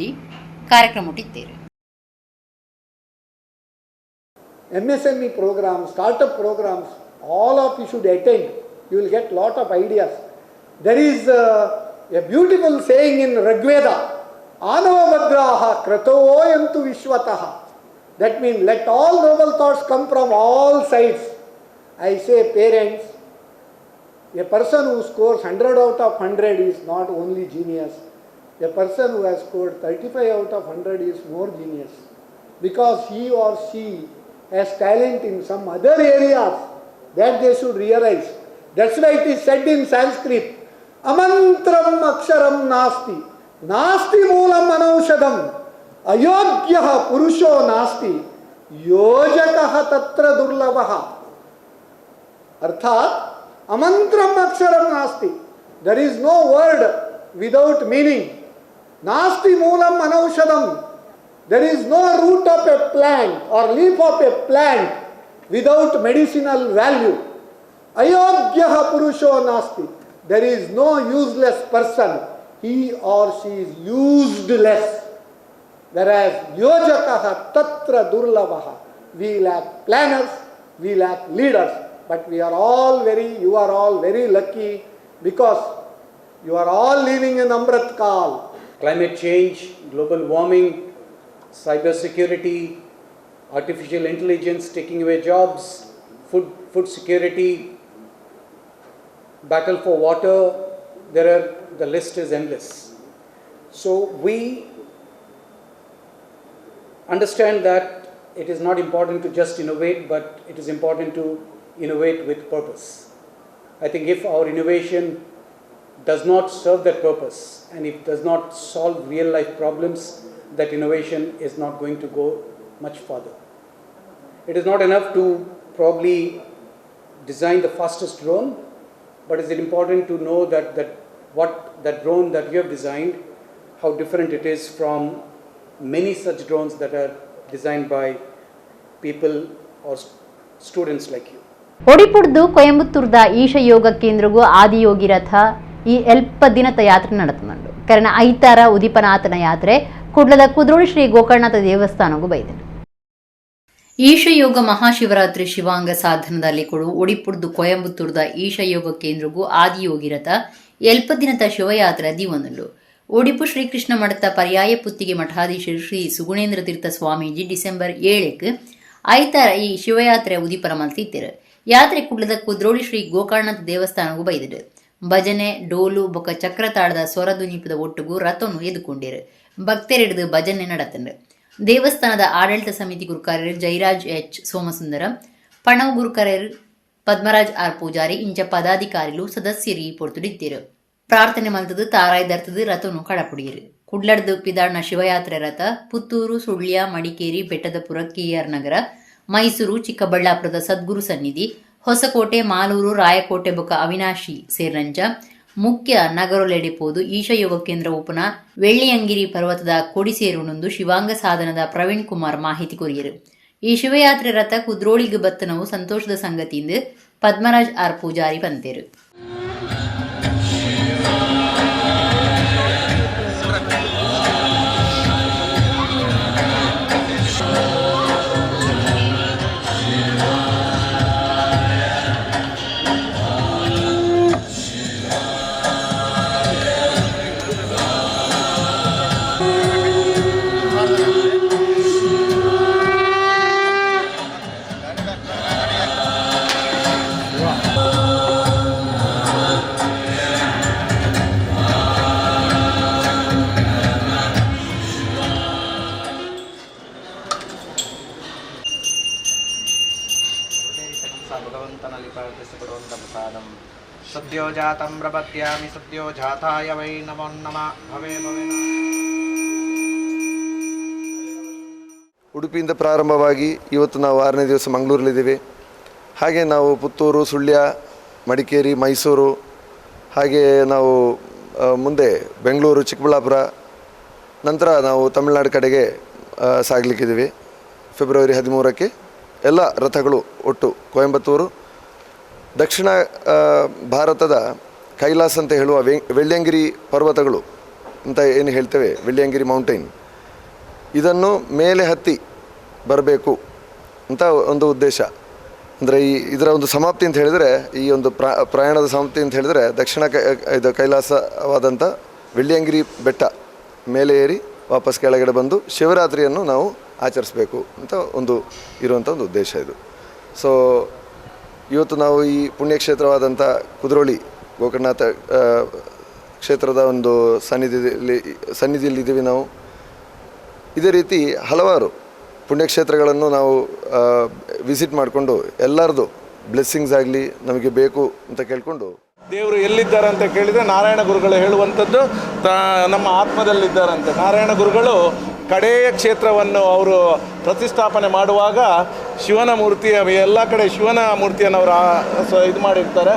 ಕಾರ್ಯಕ್ರಮ ಮುಟ್ಟಿದ್ದೇರು. MSME programs, startup programs, all of you should attend. You will get lot of ideas. There is a beautiful saying in Rigveda, Anava Vadraha Kratoyantu Vishwataha. That means let all noble thoughts come from all sides. I say parents, a person who scores 100 out of 100 is not only genius. A person who has scored 35 out of 100 is more genius. Because he or she has talent in some other areas that they should realize. That's why it is said in Sanskrit, ಅಮಂತ್ರಂ ಅಕ್ಷರಂ ನಾಸ್ತಿ ನಾಸ್ತಿ ಮೂಲಂ ಅನೌಷಧಂ ಅಯೋಗ್ಯ ಪುರುಷೋ ನಾಸ್ತಿ ಯೋಜಕಃ ತತ್ರ ದುರ್ಲಭಃ. ಅರ್ಥಾತ್ ಅಮಂತ್ರಂ ಅಕ್ಷರಂ ನಾಸ್ತಿ, there is no word without meaning. Nasti moolam anaushadam, there is no root of a plant or leaf of a plant without medicinal value. Ayogyaha purusho nasti, there is no useless person, he or she is useless. Whereas yojakaha tatra durlavaha, we lack planners, we lack leaders, but we are all you are all very lucky because you are all living in Amrit Kal. Climate change, global warming, cyber security, artificial intelligence taking away jobs, food security, battle for water, the list is endless. So we understand that it is not important to just innovate, but it is important to innovate with purpose. I think if our innovation does not serve that purpose and if does not solve real life problems, that innovation is not going to go much further. It is not enough to probably design the fastest drone, but is it important to know that drone that you have designed, how different it is from many such drones that are designed by people or students like you. ಒಡಿಪುಡ್ದು ಕೊಯಂಬತ್ತೂರ್ದ ಈಶ ಯೋಗ ಕೇಂದ್ರಗೂ ಆದಿಯೋಗಿ ರಥ ಈ ಎಲ್ಪ ದಿನದ ಯಾತ್ರೆ ನಡೆತುಂಡು. ಕಾರಣ ಐತಾರ ಉದಿಪನಾಥನ ಯಾತ್ರೆ ಕುಡ್ಲದ ಕುದ್ರೋಳಿ ಶ್ರೀ ಗೋಕರ್ಣನಾಥ ದೇವಸ್ಥಾನಗೂ ಬೈದನು. ಈಶ ಯೋಗ ಮಹಾಶಿವರಾತ್ರಿ ಶಿವಾಂಗ ಸಾಧನದಲ್ಲಿ ಕೊಡು ಒಡಿಪುಡ್ದು ಕೊಯಂಬತ್ತೂರ್ದ ಈಶ ಯೋಗ ಕೇಂದ್ರಗೂ ಆದಿಯೋಗಿ ರಥ ಎಲ್ಪ ದಿನದ ಶಿವಯಾತ್ರೆ ದಿವಂದುಂಡು. ಒಡಿಪು ಶ್ರೀಕೃಷ್ಣ ಮಠದ ಪರ್ಯಾಯ ಪುತ್ತಿಗೆ ಮಠಾಧೀಶರು ಶ್ರೀ ಸುಗುಣೇಂದ್ರ ತೀರ್ಥ ಸ್ವಾಮೀಜಿ ಡಿಸೆಂಬರ್ 7 ಐತಾರ ಈ ಶಿವಯಾತ್ರೆ ಉದಿಪನ ಮಲ್ತಿದ್ದರು. ಯಾತ್ರೆ ಕುಡ್ಲದ ಕುದ್ರೋಳಿ ಶ್ರೀ ಗೋಕರ್ಣನಾಥ ದೇವಸ್ಥಾನಗೂ ಬೈದಿಡು. ಭಜನೆ ಡೋಲು ಬೊಕ್ಕ ಚಕ್ರತಾಳದ ಸ್ವರಧ್ವನಿಪದ ಒಟ್ಟುಗೂ ರಥವನ್ನು ಎದುಕೊಂಡಿರು. ಭಕ್ತರಿಡಿದು ಭಜನೆ நடத்துண்டு. ದೇವಸ್ಥಾನದ ಆಡಳಿತ ಸಮಿತಿ ಗುರುಕಾರ್ಯರು ಜೈರಾಜ್ ಎಚ್ ಸೋಮಸುಂದರಂ, ಪಣವ್ ಗುರುಕಾರ್ಯರು ಪದ್ಮರಾಜ್ ಆರ್ ಪೂಜಾರಿ ಇಂಚ ಪದಾಧಿಕಾರಿಗಳು ಸದಸ್ಯರಿಗೆ ಪೊರ್ತುಡಿದ್ದರು. ಪ್ರಾರ್ಥನೆ ಮಲ್ತದು ತಾರಾಯ್ದರ್ತದು ರಥವನ್ನು ಕಡಪುಡಿಯರು. ಕುಡ್ಲಡ್ದು ಪಿದಾಡ್ನ ಶಿವಯಾತ್ರೆ ರಥ ಪುತ್ತೂರು, ಸುಳ್ಯ, ಮಡಿಕೇರಿ, ಬೆಟ್ಟದಪುರ, ಕೆ.ಆರ್. ನಗರ, ಮೈಸೂರು, ಚಿಕ್ಕಬಳ್ಳಾಪುರದ ಸದ್ಗುರು ಸನ್ನಿಧಿ, ಹೊಸಕೋಟೆ, ಮಾಲೂರು, ರಾಯಕೋಟೆ ಬೊಕ್ಕ ಅವಿನಾಶಿ ಸೇರ್ನಂಚ ಮುಖ್ಯ ನಗರೊಲೆಡೆಪೋದು ಈಶ ಯೋಗ ಕೇಂದ್ರ ಉಪನ ವೆಳ್ಳಿಯಂಗಿರಿ ಪರ್ವತದ ಕೊಡಿ ಸೇರುನೊಂದು ಶಿವಾಂಗ ಸಾಧನದ ಪ್ರವೀಣ್ ಕುಮಾರ್ ಮಾಹಿತಿ ಕೊರಿಯರು. ಈ ಶಿವಯಾತ್ರೆ ರಥ ಕುದ್ರೋಳಿಗೆ ಬತ್ತನವು ಸಂತೋಷದ ಸಂಗತಿಯಿಂದ ಪದ್ಮರಾಜ್ ಆರ್ ಪೂಜಾರಿ ಪಂತೇರು. ಭಗವಂತನಲ್ಲಿ ಪ್ರಾರ್ಥಿಸಿಬಿಡುವಂಥ ಪ್ರಸಾದಂ ಸದ್ಯೋ ಜಾತಂ ಪ್ರಪದ್ಯಾಮಿ ಸದ್ಯೋ ಜಾತಾಯ ವೈ ನಮೋ ನಮಃ ಭವೇ ಭವೇ. ಉಡುಪಿಯಿಂದ ಪ್ರಾರಂಭವಾಗಿ ಇವತ್ತು ನಾವು 6ನೇ ದಿವಸ ಮಂಗಳೂರಲ್ಲಿದ್ದೀವಿ. ಹಾಗೆ ನಾವು ಪುತ್ತೂರು, ಸುಳ್ಯ, ಮಡಿಕೇರಿ, ಮೈಸೂರು, ಹಾಗೆ ನಾವು ಮುಂದೆ ಬೆಂಗಳೂರು, ಚಿಕ್ಕಬಳ್ಳಾಪುರ, ನಂತರ ನಾವು ತಮಿಳುನಾಡು ಕಡೆಗೆ ಸಾಗಲಿಕ್ಕಿದ್ದೀವಿ. ಫೆಬ್ರವರಿ 13ಕ್ಕೆ ಎಲ್ಲ ರಥಗಳು ಒಟ್ಟು ಕೊಯಂಬತ್ತೂರು, ದಕ್ಷಿಣ ಭಾರತದ ಕೈಲಾಸ ಅಂತ ಹೇಳುವ ವೆಳ್ಳಿಯಂಗಿರಿ ಪರ್ವತಗಳು ಅಂತ ಏನು ಹೇಳ್ತೇವೆ, ವೆಳ್ಳಿಯಂಗಿರಿ ಮೌಂಟೇನ್, ಇದನ್ನು ಮೇಲೆ ಹತ್ತಿ ಬರಬೇಕು ಅಂತ ಒಂದು ಉದ್ದೇಶ. ಅಂದರೆ ಇದರ ಒಂದು ಸಮಾಪ್ತಿ ಅಂತ ಹೇಳಿದರೆ, ಈ ಒಂದು ಪ್ರಯಾಣದ ಸಮಾಪ್ತಿ ಅಂತ ಹೇಳಿದರೆ ದಕ್ಷಿಣ ಇದು ಕೈಲಾಸವಾದಂಥ ವೆಳ್ಳಿಯಂಗಿರಿ ಬೆಟ್ಟ ಮೇಲೆ ಏರಿ ವಾಪಸ್ ಕೆಳಗಡೆ ಬಂದು ಶಿವರಾತ್ರಿಯನ್ನು ನಾವು ಆಚರಿಸಬೇಕು ಅಂತ ಇರುವಂಥ ಒಂದು ಉದ್ದೇಶ ಇದು. ಸೊ ಇವತ್ತು ನಾವು ಈ ಪುಣ್ಯಕ್ಷೇತ್ರವಾದಂಥ ಕುದ್ರೋಳಿ ಗೋಕರ್ಣನಾಥ ಕ್ಷೇತ್ರದ ಒಂದು ಸನ್ನಿಧಿಯಲ್ಲಿದ್ದೀವಿ ನಾವು. ಇದೇ ರೀತಿ ಹಲವಾರು ಪುಣ್ಯಕ್ಷೇತ್ರಗಳನ್ನು ನಾವು ವಿಸಿಟ್ ಮಾಡಿಕೊಂಡು ಎಲ್ಲರದು ಬ್ಲೆಸ್ಸಿಂಗ್ಸ್ ಆಗಲಿ ನಮಗೆ ಬೇಕು ಅಂತ ಕೇಳಿಕೊಂಡು ದೇವರು ಎಲ್ಲಿದ್ದಾರೆ ಅಂತ ಕೇಳಿದರೆ ನಾರಾಯಣ ಗುರುಗಳು ಹೇಳುವಂಥದ್ದು ನಮ್ಮ ಆತ್ಮದಲ್ಲಿದ್ದಾರಂತೆ. ನಾರಾಯಣ ಗುರುಗಳು ಕಡೆಯ ಕ್ಷೇತ್ರವನ್ನು ಅವರು ಪ್ರತಿಷ್ಠಾಪನೆ ಮಾಡುವಾಗ ಶಿವನ ಮೂರ್ತಿಯ ಎಲ್ಲ ಕಡೆ ಶಿವನ ಮೂರ್ತಿಯನ್ನು ಅವರು ಇದು ಮಾಡಿರ್ತಾರೆ.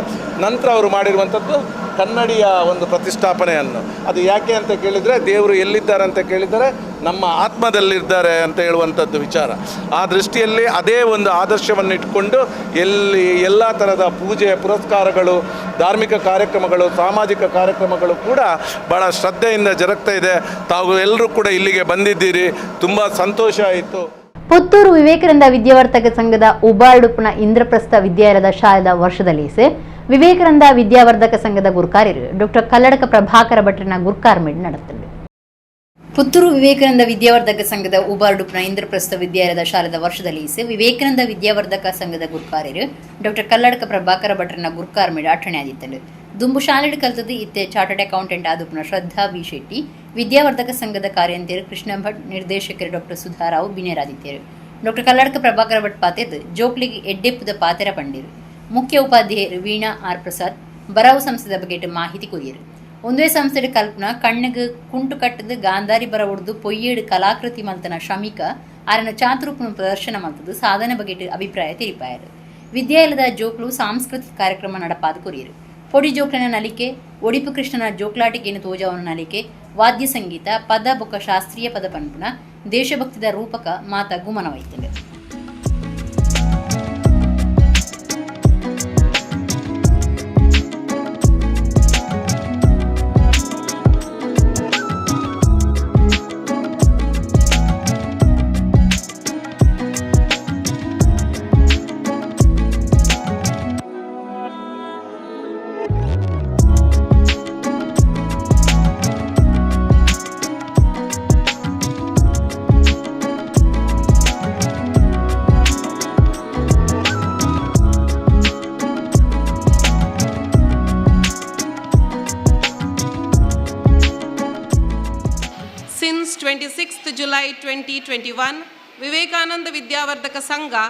ನಂತರ ಅವರು ಮಾಡಿರುವಂಥದ್ದು ಕನ್ನಡಿಯ ಒಂದು ಪ್ರತಿಷ್ಠಾಪನೆಯನ್ನು. ಅದು ಯಾಕೆ ಅಂತ ಕೇಳಿದರೆ ದೇವರು ಎಲ್ಲಿದ್ದಾರೆ ಅಂತ ಕೇಳಿದರೆ ನಮ್ಮ ಆತ್ಮದಲ್ಲಿದ್ದಾರೆ ಅಂತ ಹೇಳುವಂಥದ್ದು ವಿಚಾರ. ಆ ದೃಷ್ಟಿಯಲ್ಲಿ ಅದೇ ಒಂದು ಆದರ್ಶವನ್ನು ಇಟ್ಕೊಂಡು ಎಲ್ಲ ಥರದ ಪೂಜೆ ಪುರಸ್ಕಾರಗಳು, ಧಾರ್ಮಿಕ ಕಾರ್ಯಕ್ರಮಗಳು, ಸಾಮಾಜಿಕ ಕಾರ್ಯಕ್ರಮಗಳು ಕೂಡ ಭಾಳ ಶ್ರದ್ಧೆಯಿಂದ ಜರುಗ್ತಾ ಇದೆ. ತಾವು ಎಲ್ಲರೂ ಕೂಡ ಇಲ್ಲಿಗೆ ಬಂದಿದ್ದೀರಿ, ತುಂಬ ಸಂತೋಷ ಆಯಿತು. ಪುತ್ತೂರು ವಿವೇಕಾನಂದ ವಿದ್ಯಾವರ್ಧಕ ಸಂಘದ ಉಬಾರ್ಡುಪ್ನ ಇಂದ್ರಪ್ರಸ್ಥ ವಿದ್ಯಾಲಯದ ಶಾಲೆದ ವರ್ಷದಲ್ಲಿ ವಿವೇಕಾನಂದ ವಿದ್ಯಾವರ್ಧಕ ಸಂಘದ ಗುರುಕಾರ್ಯರು ಡಾಕ್ಟರ್ ಕಲ್ಲಡಕ ಪ್ರಭಾಕರ ಭಟ್ರನ ಗುರುಕಾರ್ಮೆಡ್ ನಡೆಸಿದರು. ಪುತ್ತೂರು ವಿವೇಕಾನಂದ ವಿದ್ಯಾವರ್ಧಕ ಸಂಘದ ಉಬಾರ್ಡುಪ್ನ ಇಂದ್ರಪ್ರಸ್ಥ ವಿದ್ಯಾಲಯದ ಶಾಲೆದ ವರ್ಷದಲ್ಲಿ ವಿವೇಕಾನಂದ ವಿದ್ಯಾವರ್ಧಕ ಸಂಘದ ಗುರುಕಾರ್ಯರು ಡಾಕ್ಟರ್ ಕಲ್ಲಡಕ ಪ್ರಭಾಕರ ಭಟ್ರನ ಗುರುಕಾರ್ಮೆಡ್ ಆಠಣೆ ಆದಿತ್ತಲು. ದುಂಬು ಶಾಲೆಡ್ ಕಲ್ತದ್ದು ಇತ್ತೆ ಚಾರ್ಟರ್ಡ್ ಅಕೌಂಟೆಂಟ್ ಆದುಪ್ನ ಶ್ರದ್ಧಾ ವಿ ಶೆಟ್ಟಿ, ವಿದ್ಯಾವರ್ಧಕ ಸಂಘದ ಕಾರ್ಯಂತಿಯರು ಕೃಷ್ಣ ಭಟ್, ನಿರ್ದೇಶಕರು ಡಾಕ್ಟರ್ ಸುಧಾರಾವ್ ಬಿನೇರಾದಿತ್ಯರು. ಡಾಕ್ಟರ್ ಕಲ್ಲಡಕ ಪ್ರಭಾಕರ ಭಟ್ ಪಾತೆದ್ ಜೋಕ್ಲಿಗೆ ಎಡ್ಡೆಪ್ಪುದ ಪಾತೆರ ಪಂಡಿರು. ಮುಖ್ಯ ಉಪಾಧ್ಯಾಯರು ವೀಣಾ ಆರ್ ಪ್ರಸಾದ್ ಬರಾವು ಸಂಸ್ಥೆದ ಬಗ್ಗೆ ಮಾಹಿತಿ ಕೊರಿಯರು. ಒಂದೇ ಸಂಸ್ಥೆಯ ಕಲ್ಪನಾ ಕಣ್ಣಿಗೆ ಕುಂಟು ಕಟ್ಟದ ಗಾಂಧಾರಿ ಬರ ಹೊಡೆದು ಪೊಯ್ಯೇಡು ಕಲಾಕೃತಿ ಮಲ್ತನ ಶ್ರಮಿಕ ಆರನ ಚಾತುರ್ಪನ ಪ್ರದರ್ಶನ ಮಲ್ತದ್ದು ಸಾಧನೆ ಬಗ್ಗೆ ಅಭಿಪ್ರಾಯ ತಿಳಿಪಾಯರು. ವಿದ್ಯಾಲಯದ ಜೋಕ್ಲು ಸಾಂಸ್ಕೃತಿಕ ಕಾರ್ಯಕ್ರಮ ನಡಪಾದ ಕೊರಿಯರು. ಪೊಡಿ ಜೋಕ್ಲನ ನಲಿಕೆ, ಒಡಿಪು ಕೃಷ್ಣನ ಜೋಕ್ಲಾಟಿಕೆಯನ್ನು ತೋಜಾವನ ನಲಿಕೆ, ವಾದ್ಯ ಸಂಗೀತ, ಪದ ಬೊಕ್ಕ ಶಾಸ್ತ್ರೀಯ ಪದ ಪನ್ಪುನ, ದೇಶಭಕ್ತಿದ ರೂಪಕ ಮಾತ ಗುಮನವೈತಲೆ. Since 26th July 2021, Vivekananda Vidyavardhaka Sangha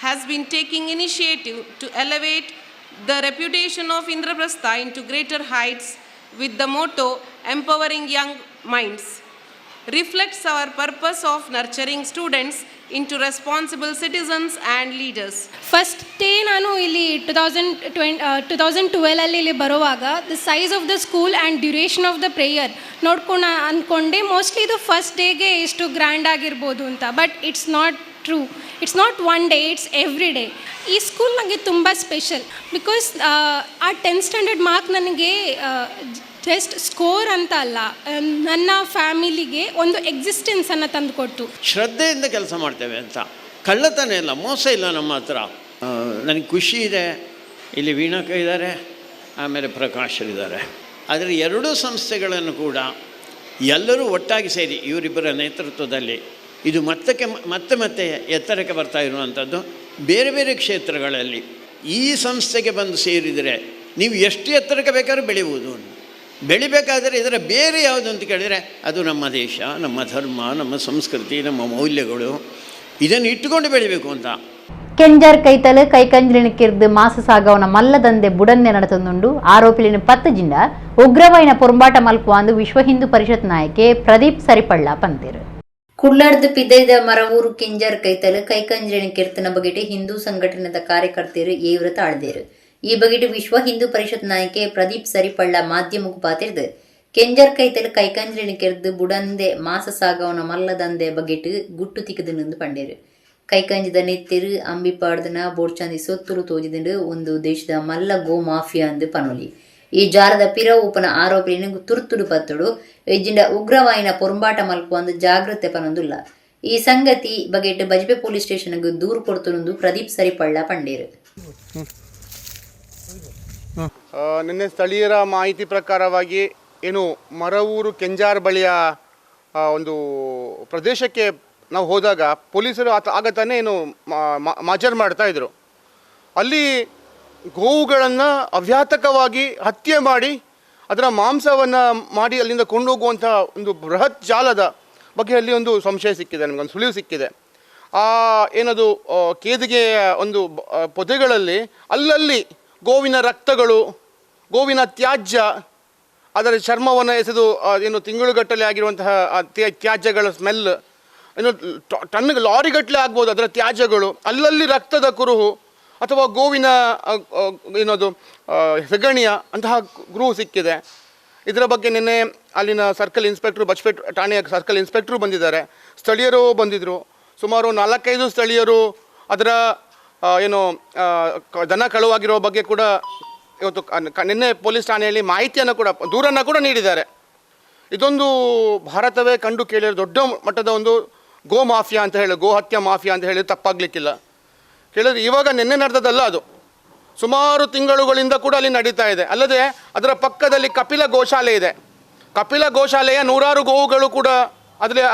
has been taking initiative to elevate the reputation of Indraprastha into greater heights with the motto Empowering Young Minds. Reflects our purpose of nurturing students into responsible citizens and leaders. First day ನಾನು ಇಲ್ಲಿ 2012 ಅಲ್ಲಿ ಇಲ್ಲಿ ಬರುವಾಗ the size of the school and duration of the prayer ನೋಡ್ಕೊಂಡು ಅಂದ್ಕೊಂಡೆ ಮೋಸ್ಟ್ಲಿ ಇದು ಫಸ್ಟ್ ಡೇಗೆ ಇಷ್ಟು ಗ್ರ್ಯಾಂಡ್ ಆಗಿರ್ಬೋದು ಅಂತ. But it's not true. It's not one day, it's every day. ಈ ಸ್ಕೂಲ್ ನನಗೆ ತುಂಬ ಸ್ಪೆಷಲ್ ಬಿಕಾಸ್ ಆ 10th ಸ್ಟ್ಯಾಂಡರ್ಡ್ ಮಾರ್ಕ್ ನನಗೆ ಜಸ್ಟ್ ಸ್ಕೋರ್ ಅಂತ ಅಲ್ಲ, ನನ್ನ ಫ್ಯಾಮಿಲಿಗೆ ಒಂದು ಎಕ್ಸಿಸ್ಟೆನ್ಸನ್ನು ತಂದುಕೊಟ್ಟು. ಶ್ರದ್ಧೆಯಿಂದ ಕೆಲಸ ಮಾಡ್ತೇವೆ ಅಂತ, ಕಳ್ಳತನ ಇಲ್ಲ, ಮೋಸ ಇಲ್ಲ ನಮ್ಮ ಹತ್ರ. ನನಗೆ ಖುಷಿ ಇದೆ, ಇಲ್ಲಿ ವೀಣಾಕ ಇದ್ದಾರೆ, ಆಮೇಲೆ ಪ್ರಕಾಶರಿದ್ದಾರೆ. ಆದರೆ ಎರಡೂ ಸಂಸ್ಥೆಗಳನ್ನು ಕೂಡ ಎಲ್ಲರೂ ಒಟ್ಟಾಗಿ ಸೇರಿ ಇವರಿಬ್ಬರ ನೇತೃತ್ವದಲ್ಲಿ ಇದು ಮತ್ತೆ ಎತ್ತರಕ್ಕೆ ಬರ್ತಾ ಇರುವಂಥದ್ದು. ಬೇರೆ ಬೇರೆ ಕ್ಷೇತ್ರಗಳಲ್ಲಿ ಈ ಸಂಸ್ಥೆಗೆ ಬಂದು ಸೇರಿದರೆ ನೀವು ಎಷ್ಟು ಎತ್ತರಕ್ಕೆ ಬೇಕಾದ್ರೂ ಬೆಳೆಯುವುದು. ಬೆಳಿಬೇಕಾದರೆ ಇದರ ಬೇರೆ ಯಾವುದು ಅಂತ ಕೇಳಿದರೆ ಅದು ನಮ್ಮ ದೇಶ, ನಮ್ಮ ಧರ್ಮ, ನಮ್ಮ ಸಂಸ್ಕೃತಿ, ನಮ್ಮ ಮೌಲ್ಯಗಳು, ಇದನ್ನು ಇಟ್ಟುಕೊಂಡು ಬೆಳಿಬೇಕು ಅಂತ. ಕೆಂಜಾರ್ ಕೈತಲು ಕೈಕಂಜಲಿನಕ್ಕಿರ್ದು ಮಾಸ ಸಾಗವನ ಮಲ್ಲದಂದೆ ಬುಡನ್ನೆ ನಡೆತೊಂದುಂಡು ಆರೋಪಿಲಿನ 10 ಜಿಂಡ ಉಗ್ರವಾಯಿನ ಪೊಂಬಾಟ ಮಲ್ಪುವಾಂದು ವಿಶ್ವ ಹಿಂದೂ ಪರಿಷತ್ ನಾಯಕೆ ಪ್ರದೀಪ್ ಸರಿಪಳ್ಳ ಪಂತೇರು. ಕುಳ್ಳಾರ್ದು ಪಿದೈದ ಮರವೂರು ಕೆಂಜಾರ್ ಕೈತಲು ಕೈಕಂಜಲಿನಕ್ಕಿರ್ತನ ಬಗೆಟ್ ಹಿಂದೂ ಸಂಘಟನೆದ ಕಾರ್ಯಕರ್ತರು ಏವ್ರ ತಾಳ್ದೇರು. ಈ ಬಗೆಟ್ ವಿಶ್ವ ಹಿಂದೂ ಪರಿಷತ್ ನಾಯಕೆ ಪ್ರದೀಪ್ ಸರಿಪಳ್ಳ ಮಾಧ್ಯಮಕ್ಕೂ ಪಾತಿರ್ದು ಕೆಂಜಾರ್ ಕೈತಲು ಕೈಕಂಜಲಿನಕ್ಕಿರ್ದು ಬುಡಂದೆ ಮಾಸ ಸಾಗವನ ಮಲ್ಲದಂದೆ ಬಗೆಟ್ ಗುಟ್ಟು ತಿಕ್ಕದನೆಂದು ಪಂಡೇರು. ಕೈಕಂಜದ ನೆತ್ತಿರು ಅಂಬಿಪಾಡ್ದನ ಬೋಡ್ಚಾಂದಿ ಸೊತ್ತುಲು ತೋಜಿದಂಡು ಒಂದು ದೇಶದ ಮಲ್ಲ ಗೋ ಮಾಫಿಯಾ ಅಂದು ಪನೊಲಿ. ಈ ಜಾರದ ಪಿರ ಉಪನ ಆರೋಪಿನ ತುರ್ತುಡು ಪತ್ತುಡು ಎಜ್ಜಿಂಡ ಉಗ್ರವಾಯಿನ ಪೊಂಬಾಟ ಮಲ್ಪುವಂದು ಜಾಗ್ರತೆ ಪನೊಂದುಲ್ಲ. ಈ ಸಂಗತಿ ಬಗೆಟ್ ಬಜ್ಪೆ ಪೊಲೀಸ್ ಸ್ಟೇಷನ್ಗೆ ದೂರು ಕೊಡ್ತುಂದು ಪ್ರದೀಪ್ ಸರಿಪಳ್ಳ ಪಂಡೇರು. ನಿನ್ನೆ ಸ್ಥಳೀಯರ ಮಾಹಿತಿ ಪ್ರಕಾರವಾಗಿ ಏನು ಮರವೂರು ಕೆಂಜಾರ್ ಬಳಿಯ ಒಂದು ಪ್ರದೇಶಕ್ಕೆ ನಾವು ಹೋದಾಗ ಪೊಲೀಸರು ಆಗ ತಾನೇ ಏನು ಮಾಜರ್ ಮಾಡ್ತಾಯಿದ್ರು. ಅಲ್ಲಿ ಗೋವುಗಳನ್ನು ಅವ್ಯಾತಕವಾಗಿ ಹತ್ಯೆ ಮಾಡಿ ಅದರ ಮಾಂಸವನ್ನು ಮಾಡಿ ಅಲ್ಲಿಂದ ಕೊಂಡೋಗುವಂಥ ಒಂದು ಬೃಹತ್ ಜಾಲದ ಬಗ್ಗೆ ಅಲ್ಲಿ ಒಂದು ಸಂಶಯ ಸಿಕ್ಕಿದೆ, ನಮಗೊಂದು ಸುಳಿವು ಸಿಕ್ಕಿದೆ. ಏನದು ಕೇದಿಗೆ ಒಂದು ಪೊದೆಗಳಲ್ಲಿ ಅಲ್ಲಲ್ಲಿ ಗೋವಿನ ರಕ್ತಗಳು ಗೋವಿನ ತ್ಯಾಜ್ಯ, ಅದರ ಚರ್ಮವನ್ನು ಎಸೆದು ಏನು ತಿಂಗಳುಗಟ್ಟಲೆ ಆಗಿರುವಂತಹ ತ್ಯಾಜ್ಯಗಳ ಸ್ಮೆಲ್, ಏನು ಟನ್ಗೆ ಲಾರಿಗಟ್ಟಲೆ ಆಗ್ಬೋದು ಅದರ ತ್ಯಾಜ್ಯಗಳು, ಅಲ್ಲಲ್ಲಿ ರಕ್ತದ ಕುರುಹು ಅಥವಾ ಗೋವಿನ ಏನದು ಸಗಣಿಯ ಅಂತಹ ಕುರುಹು ಸಿಕ್ಕಿದೆ. ಇದರ ಬಗ್ಗೆ ನಿನ್ನೆ ಅಲ್ಲಿನ ಸರ್ಕಲ್ ಇನ್ಸ್ಪೆಕ್ಟ್ರು, ಬಚ್ಪೇಟ್ ಠಾಣೆಯ ಸರ್ಕಲ್ ಇನ್ಸ್ಪೆಕ್ಟ್ರು ಬಂದಿದ್ದಾರೆ, ಸ್ಥಳೀಯರು ಬಂದಿದ್ದರು. ಸುಮಾರು 4-5 ಸ್ಥಳೀಯರು ಅದರ ಏನು ದನ ಕಳುವಾಗಿರೋ ಬಗ್ಗೆ ಕೂಡ ಇವತ್ತು ನಿನ್ನೆ ಪೊಲೀಸ್ ಠಾಣೆಯಲ್ಲಿ ಮಾಹಿತಿಯನ್ನು ಕೂಡ, ದೂರನ್ನು ಕೂಡ ನೀಡಿದ್ದಾರೆ. ಇದೊಂದು ಭಾರತವೇ ಕಂಡು ಕೇಳಿರೋ ದೊಡ್ಡ ಮಟ್ಟದ ಒಂದು ಗೋ ಮಾಫಿಯಾ ಅಂತ ಹೇಳಿ, ಗೋ ಹತ್ಯೆ ಮಾಫಿಯಾ ಅಂತ ಹೇಳಿ ತಪ್ಪಾಗಲಿಕ್ಕಿಲ್ಲ. ಕೇಳಿದ್ರೆ ಇವಾಗ ನಿನ್ನೆ ನಡೆದದಲ್ಲ, ಅದು ಸುಮಾರು ತಿಂಗಳುಗಳಿಂದ ಕೂಡ ಅಲ್ಲಿ ನಡೀತಾ ಇದೆ. ಅಲ್ಲದೆ ಅದರ ಪಕ್ಕದಲ್ಲಿ ಕಪಿಲ ಗೋಶಾಲೆ ಇದೆ. ಕಪಿಲ ಗೋಶಾಲೆಯ 100 ಗೋವುಗಳು ಕೂಡ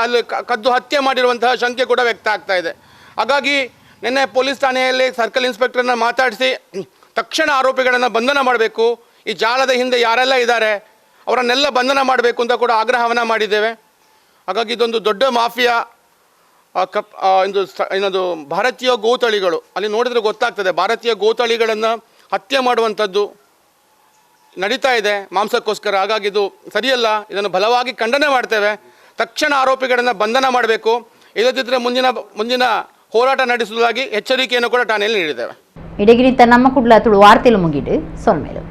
ಅಲ್ಲಿ ಕದ್ದು ಹತ್ಯೆ ಮಾಡಿರುವಂತಹ ಶಂಕೆ ಕೂಡ ವ್ಯಕ್ತ ಆಗ್ತಾ ಇದೆ. ಹಾಗಾಗಿ ನಿನ್ನೆ ಪೊಲೀಸ್ ಠಾಣೆಯಲ್ಲಿ ಸರ್ಕಲ್ ಇನ್ಸ್ಪೆಕ್ಟರ್ನ ಮಾತಾಡಿಸಿ ತಕ್ಷಣ ಆರೋಪಿಗಳನ್ನು ಬಂಧನ ಮಾಡಬೇಕು, ಈ ಜಾಲದ ಹಿಂದೆ ಯಾರೆಲ್ಲ ಇದ್ದಾರೆ ಅವರನ್ನೆಲ್ಲ ಬಂಧನ ಮಾಡಬೇಕು ಅಂತ ಕೂಡ ಆಗ್ರಹವನ್ನು ಮಾಡಿದ್ದೇವೆ. ಹಾಗಾಗಿ ಇದೊಂದು ದೊಡ್ಡ ಮಾಫಿಯಾ. ಇನ್ನೊಂದು ಭಾರತೀಯ ಗೋತಳಿಗಳು, ಅಲ್ಲಿ ನೋಡಿದರೆ ಗೊತ್ತಾಗ್ತದೆ, ಭಾರತೀಯ ಗೋತಳಿಗಳನ್ನು ಹತ್ಯೆ ಮಾಡುವಂಥದ್ದು ನಡೀತಾ ಇದೆ ಮಾಂಸಕ್ಕೋಸ್ಕರ. ಹಾಗಾಗಿ ಇದು ಸರಿಯಲ್ಲ, ಇದನ್ನು ಬಲವಾಗಿ ಖಂಡನೆ ಮಾಡ್ತೇವೆ. ತಕ್ಷಣ ಆರೋಪಿಗಳನ್ನು ಬಂಧನ ಮಾಡಬೇಕು, ಇಲ್ಲದಿದ್ದರೆ ಮುಂದಿನ ಹೋರಾಟ ನಡೆಸುವುದಾಗಿ ಎಚ್ಚರಿಕೆಯನ್ನು ಕೂಡ ಠಾಣೆಯಲ್ಲಿ ನೀಡಿದ್ದೇವೆ. ಇಡಗಿರಿತ ನಮ್ಮ ಕುಡ್ಲ ತುಳು ವಾರ್ತೆಲು ಮುಗಿಡು ಸೊಲ್ಮೇಲು.